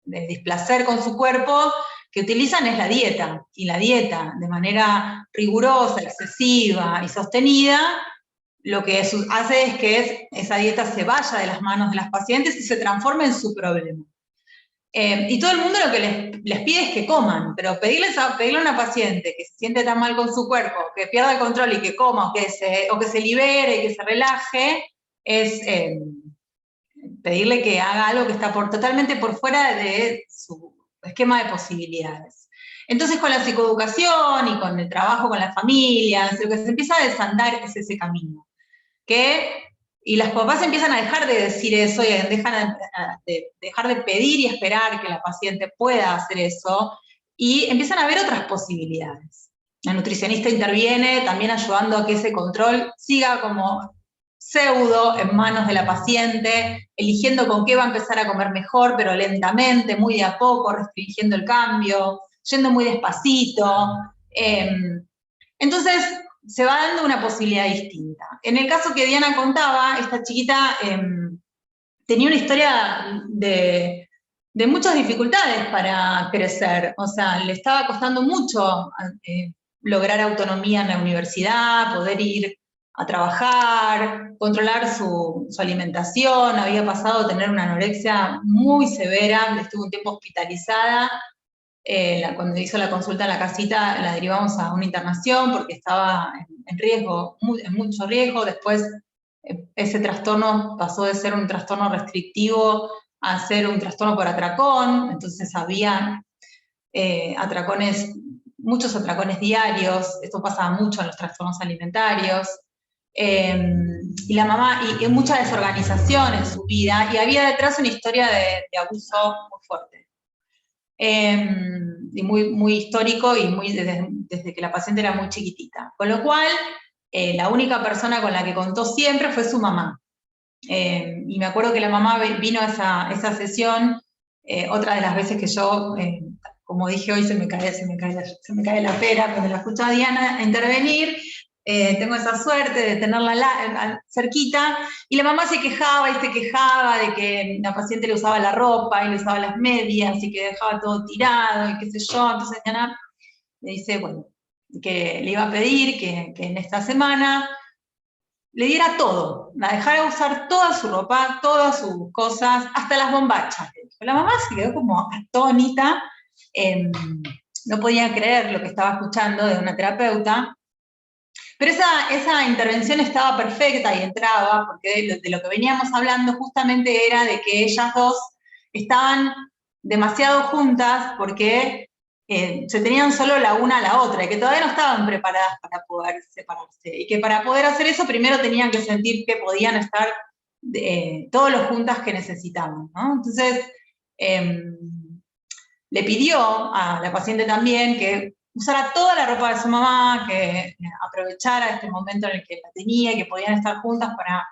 C: displacer con su cuerpo que utilizan es la dieta, y la dieta de manera rigurosa, excesiva y sostenida, lo que hace es que esa dieta se vaya de las manos de las pacientes y se transforme en su problema. Y todo el mundo lo que les pide es que coman, pero pedirle a una paciente que se siente tan mal con su cuerpo, que pierda el control y que coma, o que se libere, que se relaje, es pedirle que haga algo que está totalmente por fuera de su esquema de posibilidades. Entonces, con la psicoeducación y con el trabajo con las familias, lo que se empieza a desandar es ese camino. Y las papás empiezan a dejar de decir eso y dejar de pedir y esperar que la paciente pueda hacer eso, y empiezan a ver otras posibilidades. La nutricionista interviene también ayudando a que ese control siga como pseudo en manos de la paciente, eligiendo con qué va a empezar a comer mejor, pero lentamente, muy de a poco, restringiendo el cambio, yendo muy despacito. Entonces, se va dando una posibilidad distinta. En el caso que Diana contaba, esta chiquita tenía una historia de muchas dificultades para crecer. O sea, le estaba costando mucho lograr autonomía en la universidad, poder ir a trabajar, controlar su alimentación. Había pasado a tener una anorexia muy severa, estuvo un tiempo hospitalizada. Cuando hizo la consulta en la casita, la derivamos a una internación porque estaba en riesgo, en mucho riesgo. Después ese trastorno pasó de ser un trastorno restrictivo a ser un trastorno por atracón. Entonces había muchos atracones diarios. Esto pasaba mucho en los trastornos alimentarios. Y la mamá, y mucha desorganización en su vida, y había detrás una historia de abuso muy fuerte. Y muy histórico, y desde que la paciente era muy chiquitita. Con lo cual, la única persona con la que contó siempre fue su mamá. Y me acuerdo que la mamá vino a esa sesión, otra de las veces que yo, como dije hoy, se me cae la pera cuando la escucho a Diana intervenir. Tengo esa suerte de tenerla cerquita, y la mamá se quejaba de que la paciente le usaba la ropa y le usaba las medias y que dejaba todo tirado y qué sé yo. Entonces Diana le dice, bueno, que le iba a pedir que en esta semana le diera todo, la dejara usar toda su ropa, todas sus cosas, hasta las bombachas. La mamá se quedó como atónita, no podía creer lo que estaba escuchando de una terapeuta. Pero esa intervención estaba perfecta y entraba, porque de lo que veníamos hablando justamente era de que ellas dos estaban demasiado juntas, porque se tenían solo la una a la otra, y que todavía no estaban preparadas para poder separarse, y que para poder hacer eso primero tenían que sentir que podían estar todos los juntas que necesitaban, ¿no? Entonces, le pidió a la paciente también que usara toda la ropa de su mamá, que aprovechara este momento en el que la tenía y que podían estar juntas para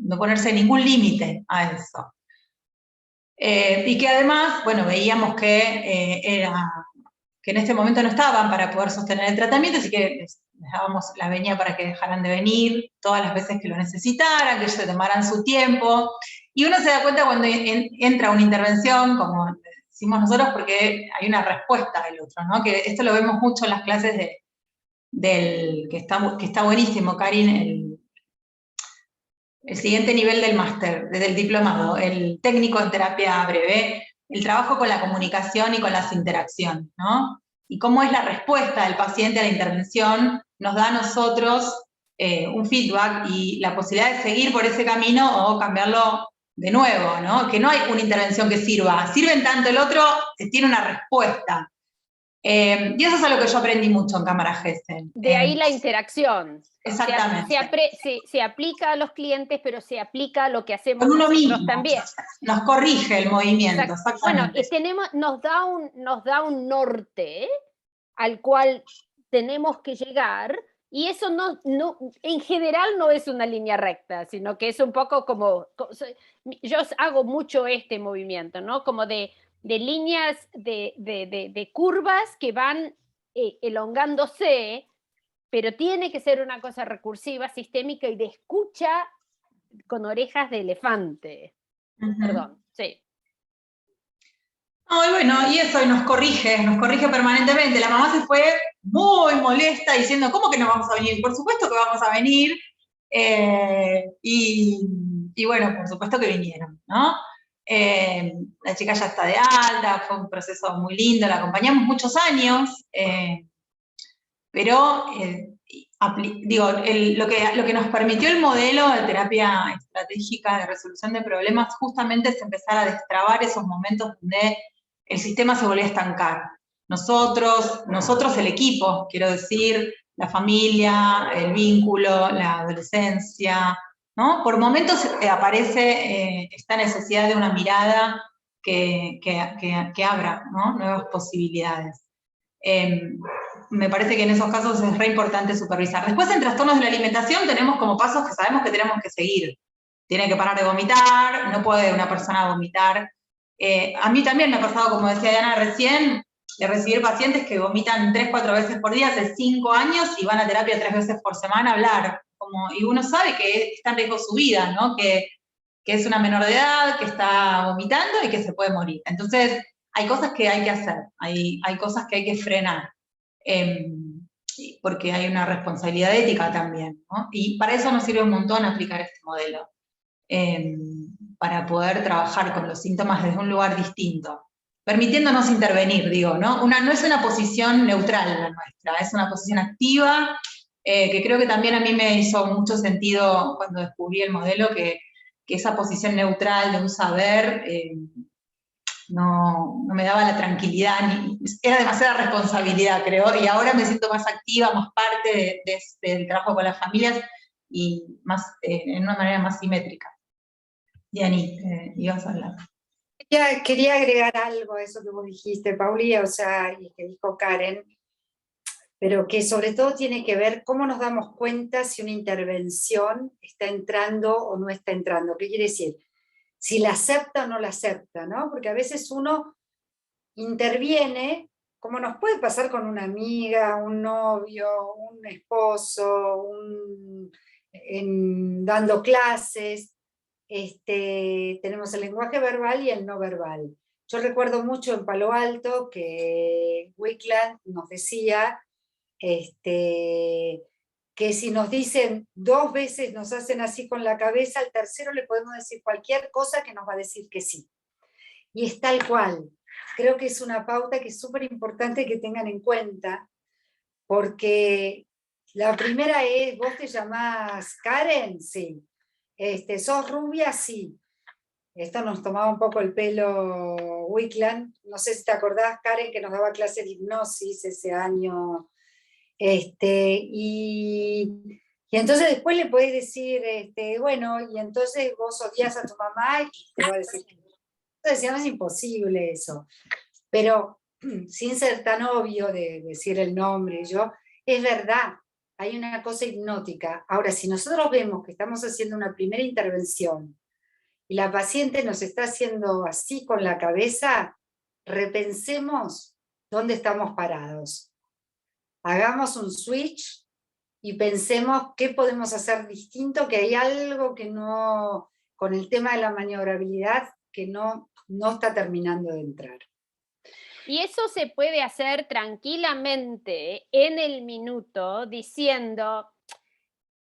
C: no ponerse ningún límite a eso. Y que además, bueno, veíamos que en este momento no estaban para poder sostener el tratamiento, así que les dábamos la venia para que dejaran de venir todas las veces que lo necesitaran, que ellos se tomaran su tiempo. Y uno se da cuenta cuando entra una intervención, como decimos nosotros, porque hay una respuesta del otro, ¿no? Que esto lo vemos mucho en las clases que está buenísimo, Karin, el siguiente nivel del máster, desde el diplomado, el técnico en terapia breve, el trabajo con la comunicación y con las interacciones, ¿no? Y cómo es la respuesta del paciente a la intervención, nos da a nosotros un feedback y la posibilidad de seguir por ese camino o cambiarlo de nuevo, ¿no? Que no hay una intervención que sirva, sirven tanto, el otro tiene una respuesta. Y eso es algo que yo aprendí mucho en Cámara Gesell.
A: De ahí la interacción.
C: Exactamente.
A: Se aplica a los clientes, pero se aplica a lo que hacemos
C: con uno
A: nosotros
C: mismo
A: también.
C: Nos corrige el movimiento, exactamente.
A: Bueno, nos da un norte al cual tenemos que llegar, y eso no, en general no es una línea recta, sino que es un poco como yo hago mucho este movimiento, ¿no? Como de líneas, de curvas que van elongándose, pero tiene que ser una cosa recursiva, sistémica y de escucha con orejas de elefante. Perdón, sí.
C: No, y bueno, y eso nos corrige permanentemente. La mamá se fue muy molesta diciendo, ¿cómo que no vamos a venir? Por supuesto que vamos a venir. Y bueno, por supuesto que vinieron, ¿no? La chica ya está de alta, fue un proceso muy lindo, la acompañamos muchos años, pero lo que nos permitió el modelo de terapia estratégica de resolución de problemas justamente es empezar a destrabar esos momentos donde el sistema se volvía a estancar. Nosotros el equipo, quiero decir, la familia, el vínculo, la adolescencia, ¿no? Por momentos aparece esta necesidad de una mirada que abra, ¿no? Nuevas posibilidades. Me parece que en esos casos es re importante supervisar. Después, en trastornos de la alimentación, tenemos como pasos que sabemos que tenemos que seguir. Tiene que parar de vomitar, no puede una persona vomitar. A mí también me ha pasado, como decía Diana recién, de recibir pacientes que vomitan 3-4 veces por día hace 5 años y van a terapia 3 veces por semana a hablar. Y uno sabe que está en riesgo su vida, ¿no? Que es una menor de edad, que está vomitando y que se puede morir. Entonces, hay cosas que hay que hacer, hay cosas que hay que frenar, porque hay una responsabilidad ética también, ¿no? Y para eso nos sirve un montón aplicar este modelo, para poder trabajar con los síntomas desde un lugar distinto, permitiéndonos intervenir, digo, ¿no? No es una posición neutral la nuestra, es una posición activa, que creo que también a mí me hizo mucho sentido cuando descubrí el modelo, que esa posición neutral de un saber no me daba la tranquilidad, era demasiada responsabilidad, creo, y ahora me siento más activa, más parte del trabajo con las familias y más, en una manera más simétrica. Diani, ibas a hablar.
B: Quería agregar algo a eso que vos dijiste, Pauli, o sea, y que dijo Karen, pero que sobre todo tiene que ver cómo nos damos cuenta si una intervención está entrando o no está entrando. ¿Qué quiere decir? Si la acepta o no la acepta, ¿no? Porque a veces uno interviene, como nos puede pasar con una amiga, un novio, un esposo, dando clases, tenemos el lenguaje verbal y el no verbal. Yo recuerdo mucho en Palo Alto que Wickland nos decía que si nos dicen 2 veces, nos hacen así con la cabeza, al tercero le podemos decir cualquier cosa que nos va a decir que sí. Y es tal cual. Creo que es una pauta que es súper importante que tengan en cuenta, porque la primera es, ¿vos te llamás Karen? Sí. ¿Sos rubia? Sí. Esto nos tomaba un poco el pelo Wickland. No sé si te acordás, Karen, que nos daba clases de hipnosis ese año. Y entonces después le podés decir, bueno, y entonces vos odias a tu mamá y te va a decir, entonces no es imposible eso. Pero sin ser tan obvio de decir el nombre, es verdad, hay una cosa hipnótica. Ahora, si nosotros vemos que estamos haciendo una primera intervención y la paciente nos está haciendo así con la cabeza, repensemos dónde estamos parados. Hagamos un switch y pensemos qué podemos hacer distinto, que hay algo que no, con el tema de la maniobrabilidad, que no está terminando de entrar.
A: Y eso se puede hacer tranquilamente en el minuto diciendo,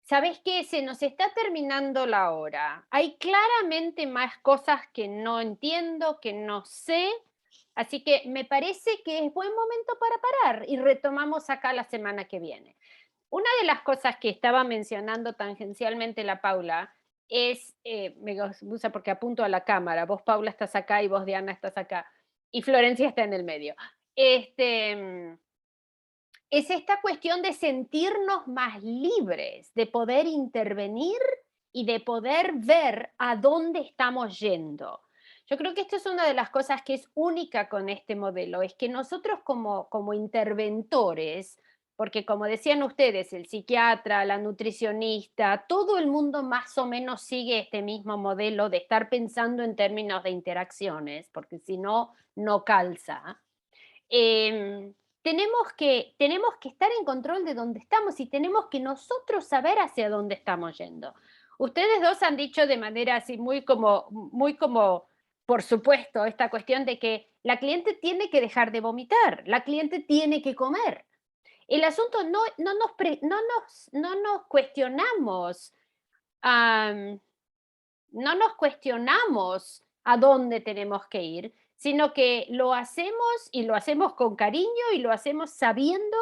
A: ¿sabes qué? Se nos está terminando la hora. Hay claramente más cosas que no entiendo, que no sé, así que me parece que es buen momento para parar y retomamos acá la semana que viene. Una de las cosas que estaba mencionando tangencialmente la Paula es, me gusta porque apunto a la cámara, vos Paula estás acá y vos Diana estás acá, y Florencia está en el medio. Es esta cuestión de sentirnos más libres, de poder intervenir y de poder ver a dónde estamos yendo. Yo creo que esto es una de las cosas que es única con este modelo, es que nosotros como interventores, porque como decían ustedes, el psiquiatra, la nutricionista, todo el mundo más o menos sigue este mismo modelo de estar pensando en términos de interacciones, porque si no, no calza. Tenemos que estar en control de dónde estamos y tenemos que nosotros saber hacia dónde estamos yendo. Ustedes dos han dicho de manera así muy como, por supuesto, esta cuestión de que la cliente tiene que dejar de vomitar, la cliente tiene que comer. El asunto no nos cuestionamos, no nos cuestionamos a dónde tenemos que ir, sino que lo hacemos y lo hacemos con cariño y lo hacemos sabiendo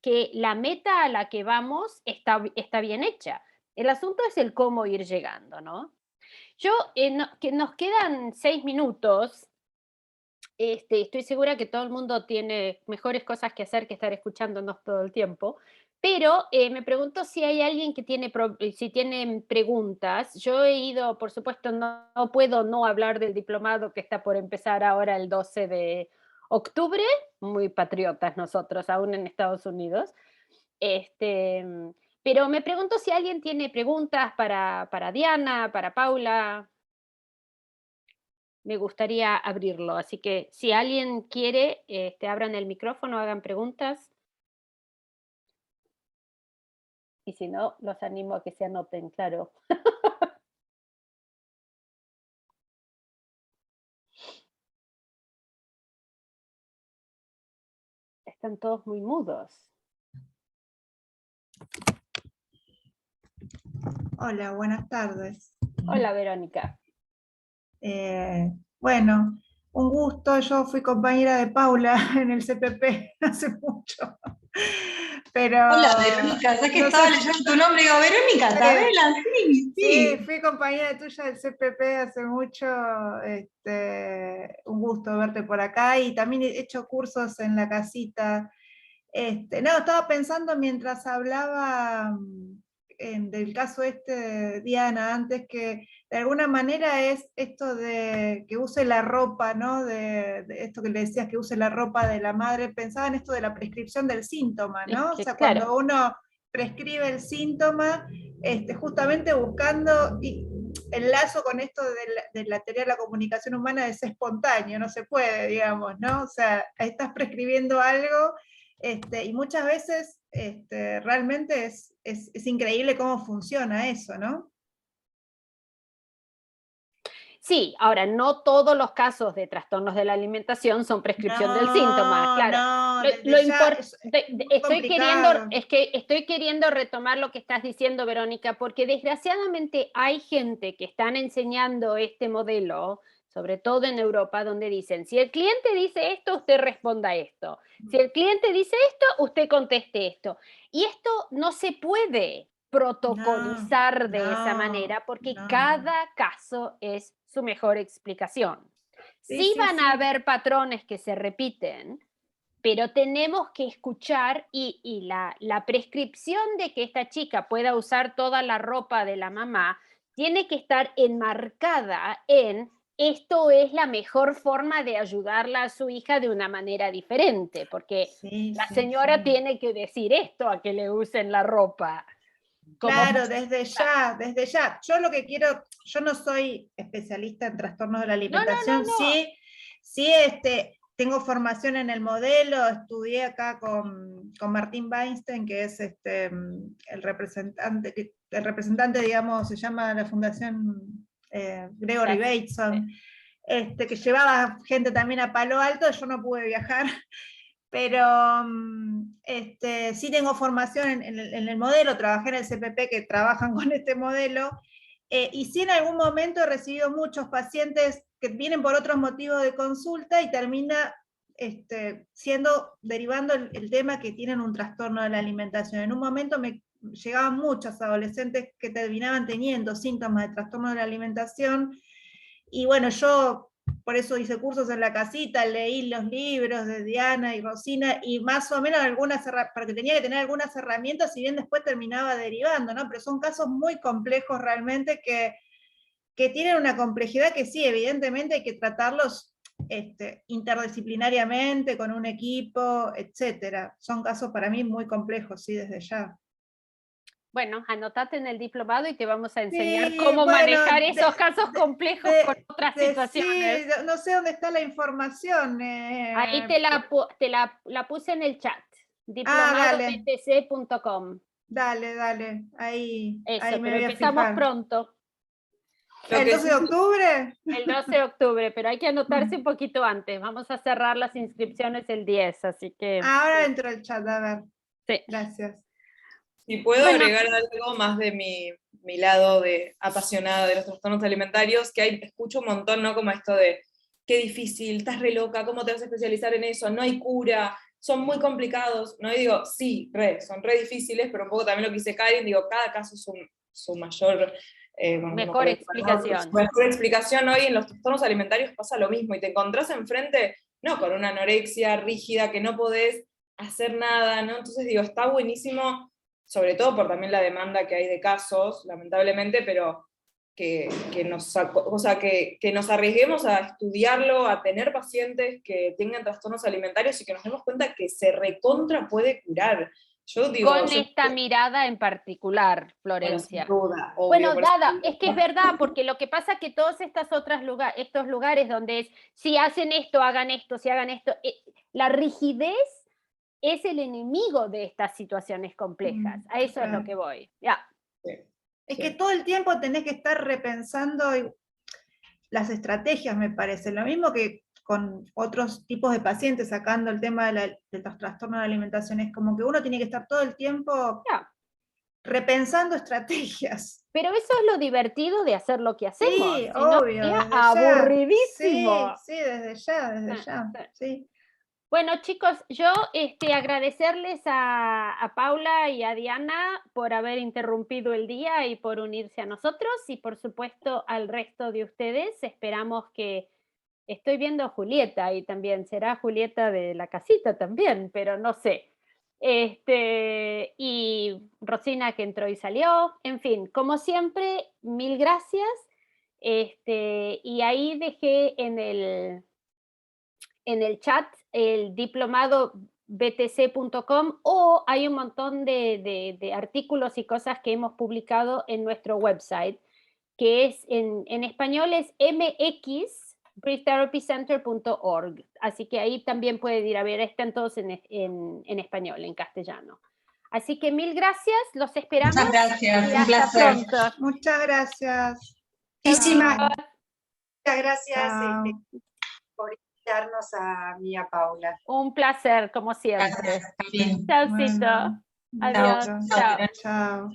A: que la meta a la que vamos está bien hecha. El asunto es el cómo ir llegando, ¿no? Que nos quedan 6 minutos. Estoy segura que todo el mundo tiene mejores cosas que hacer que estar escuchándonos todo el tiempo, pero me pregunto si hay alguien que si tienen preguntas. Yo he ido, por supuesto, no puedo no hablar del diplomado que está por empezar ahora el 12 de octubre, muy patriotas nosotros, aún en Estados Unidos. Pero me pregunto si alguien tiene preguntas para Diana, para Paula. Me gustaría abrirlo. Así que si alguien quiere, abran el micrófono, hagan preguntas. Y si no, los animo a que se anoten, claro. Están todos muy mudos.
E: Hola, buenas tardes.
A: Hola, Verónica.
E: Bueno, un gusto. Yo fui compañera de Paula en el CPP hace mucho. Pero,
C: hola, Verónica, ¿sabes que
E: no
C: estaba
E: sé,
C: leyendo tu nombre y digo, Verónica, Tabela? Sí,
E: sí, fui compañera tuya del CPP hace mucho. Un gusto verte por acá y también he hecho cursos en la casita. No, estaba pensando mientras hablaba del caso de Diana antes, que de alguna manera es esto de que use la ropa, ¿no? De esto que le decías, que use la ropa de la madre. Pensaba en esto de la prescripción del síntoma, ¿no? O sea,
A: claro.
E: cuando uno prescribe el síntoma, justamente buscando, y el lazo con esto de la teoría de la comunicación humana es espontáneo, no se puede, digamos, ¿no? O sea, estás prescribiendo algo. Y muchas veces realmente es increíble cómo funciona eso, ¿no?
A: Sí, ahora, no todos los casos de trastornos de la alimentación son prescripción del síntoma, claro. Estoy queriendo retomar lo que estás diciendo, Verónica, porque desgraciadamente hay gente que están enseñando este modelo, sobre todo en Europa, donde dicen, si el cliente dice esto, usted responda esto. Si el cliente dice esto, usted conteste esto. Y esto no se puede protocolizar de esa manera porque cada caso es su mejor explicación. Sí, van a haber patrones que se repiten, pero tenemos que escuchar y la prescripción de que esta chica pueda usar toda la ropa de la mamá tiene que estar enmarcada en esto es la mejor forma de ayudarla a su hija de una manera diferente, porque la señora tiene que decir esto a que le usen la ropa.
E: Claro, desde ya. Yo lo que quiero, yo no soy especialista en trastornos de la alimentación,
A: No.
E: Sí, tengo formación en el modelo, estudié acá con Martín Weinstein, que es el representante, digamos, se llama la Fundación Gregory Bateson, que llevaba gente también a Palo Alto. Yo no pude viajar, pero sí tengo formación en el modelo, trabajé en el CPP que trabajan con este modelo, y sí en algún momento he recibido muchos pacientes que vienen por otros motivos de consulta y termina derivando el tema que tienen un trastorno de la alimentación. En un momento me llegaban muchos adolescentes que terminaban teniendo síntomas de trastorno de la alimentación, y bueno, yo por eso hice cursos en la casita, leí los libros de Diana y Rosina, y más o menos porque tenía que tener algunas herramientas, si bien después terminaba derivando, ¿no? Pero son casos muy complejos realmente que tienen una complejidad que sí, evidentemente hay que tratarlos interdisciplinariamente, con un equipo, etc. Son casos para mí muy complejos, sí, desde ya.
A: Bueno, anotate en el diplomado y te vamos a enseñar cómo manejar esos casos complejos con otras situaciones.
E: Sí, no sé dónde está la información.
A: Ahí te la puse en el chat, diplomadobtc.com.
E: Dale, ahí
A: Eso,
E: me
A: pero
E: voy a
A: empezamos
E: fijar.
A: pronto.
E: ¿El 12 de octubre?
A: El 12 de octubre, pero hay que anotarse un poquito antes. Vamos a cerrar las inscripciones el 10, así que...
E: Ahora entro al chat, a ver.
A: Sí.
E: Gracias.
F: Si puedo agregar algo más de mi lado de apasionada de los trastornos alimentarios, que escucho un montón, ¿no? Como esto de, qué difícil, estás re loca, ¿cómo te vas a especializar en eso? No hay cura, son muy complicados, ¿no? Y digo, sí, son re difíciles, pero un poco también lo que dice Karen, digo, cada caso es su mayor...
A: mejor explicación.
F: Su mejor explicación. Hoy en los trastornos alimentarios pasa lo mismo, y te encontrás enfrente, no con una anorexia rígida, que no podés hacer nada, ¿no? Entonces digo, está buenísimo, sobre todo por también la demanda que hay de casos, lamentablemente, pero que nos arriesguemos a estudiarlo, a tener pacientes que tengan trastornos alimentarios y que nos demos cuenta que se recontra puede curar. Yo digo,
A: con esta mirada en particular, Florencia.
F: Sin duda, obvio,
A: bueno, Dada, es que es verdad, porque lo que pasa es que todos estos lugares donde es, si hacen esto, hagan esto, si hagan esto, la rigidez es el enemigo de estas situaciones complejas. A eso es lo que voy. Ya.
F: Sí.
E: Es que todo el tiempo tenés que estar repensando las estrategias, me parece. Lo mismo que con otros tipos de pacientes, sacando el tema de los trastornos de la alimentación, es como que uno tiene que estar todo el tiempo repensando estrategias.
A: Pero eso es lo divertido de hacer lo que hacemos.
E: Sí,
A: si
E: obvio.
A: No, aburridísimo.
E: Sí, desde ya. Sí.
A: Bueno, chicos, yo agradecerles a Paula y a Diana por haber interrumpido el día y por unirse a nosotros, y por supuesto al resto de ustedes. Esperamos que... Estoy viendo a Julieta, y también será Julieta de la casita también, pero no sé. Y Rosina, que entró y salió. En fin, como siempre, mil gracias. Y ahí dejé en el chat el diplomadobtc.com, o hay un montón de artículos y cosas que hemos publicado en nuestro website, que es en español es mxbreathetherapycenter.org, así que ahí también pueden ir a ver, están todos en español, en castellano. Así que mil gracias, los esperamos.
C: Muchas gracias, un
A: hasta
C: placer.
A: Pronto.
E: Muchas gracias.
B: Muchas gracias por invitarnos a mí y a Paula.
A: Un placer, como siempre.
C: Gracias, Karin.
A: Chaucito.
E: Bueno,
A: Adiós.
C: Chao.
E: Chao.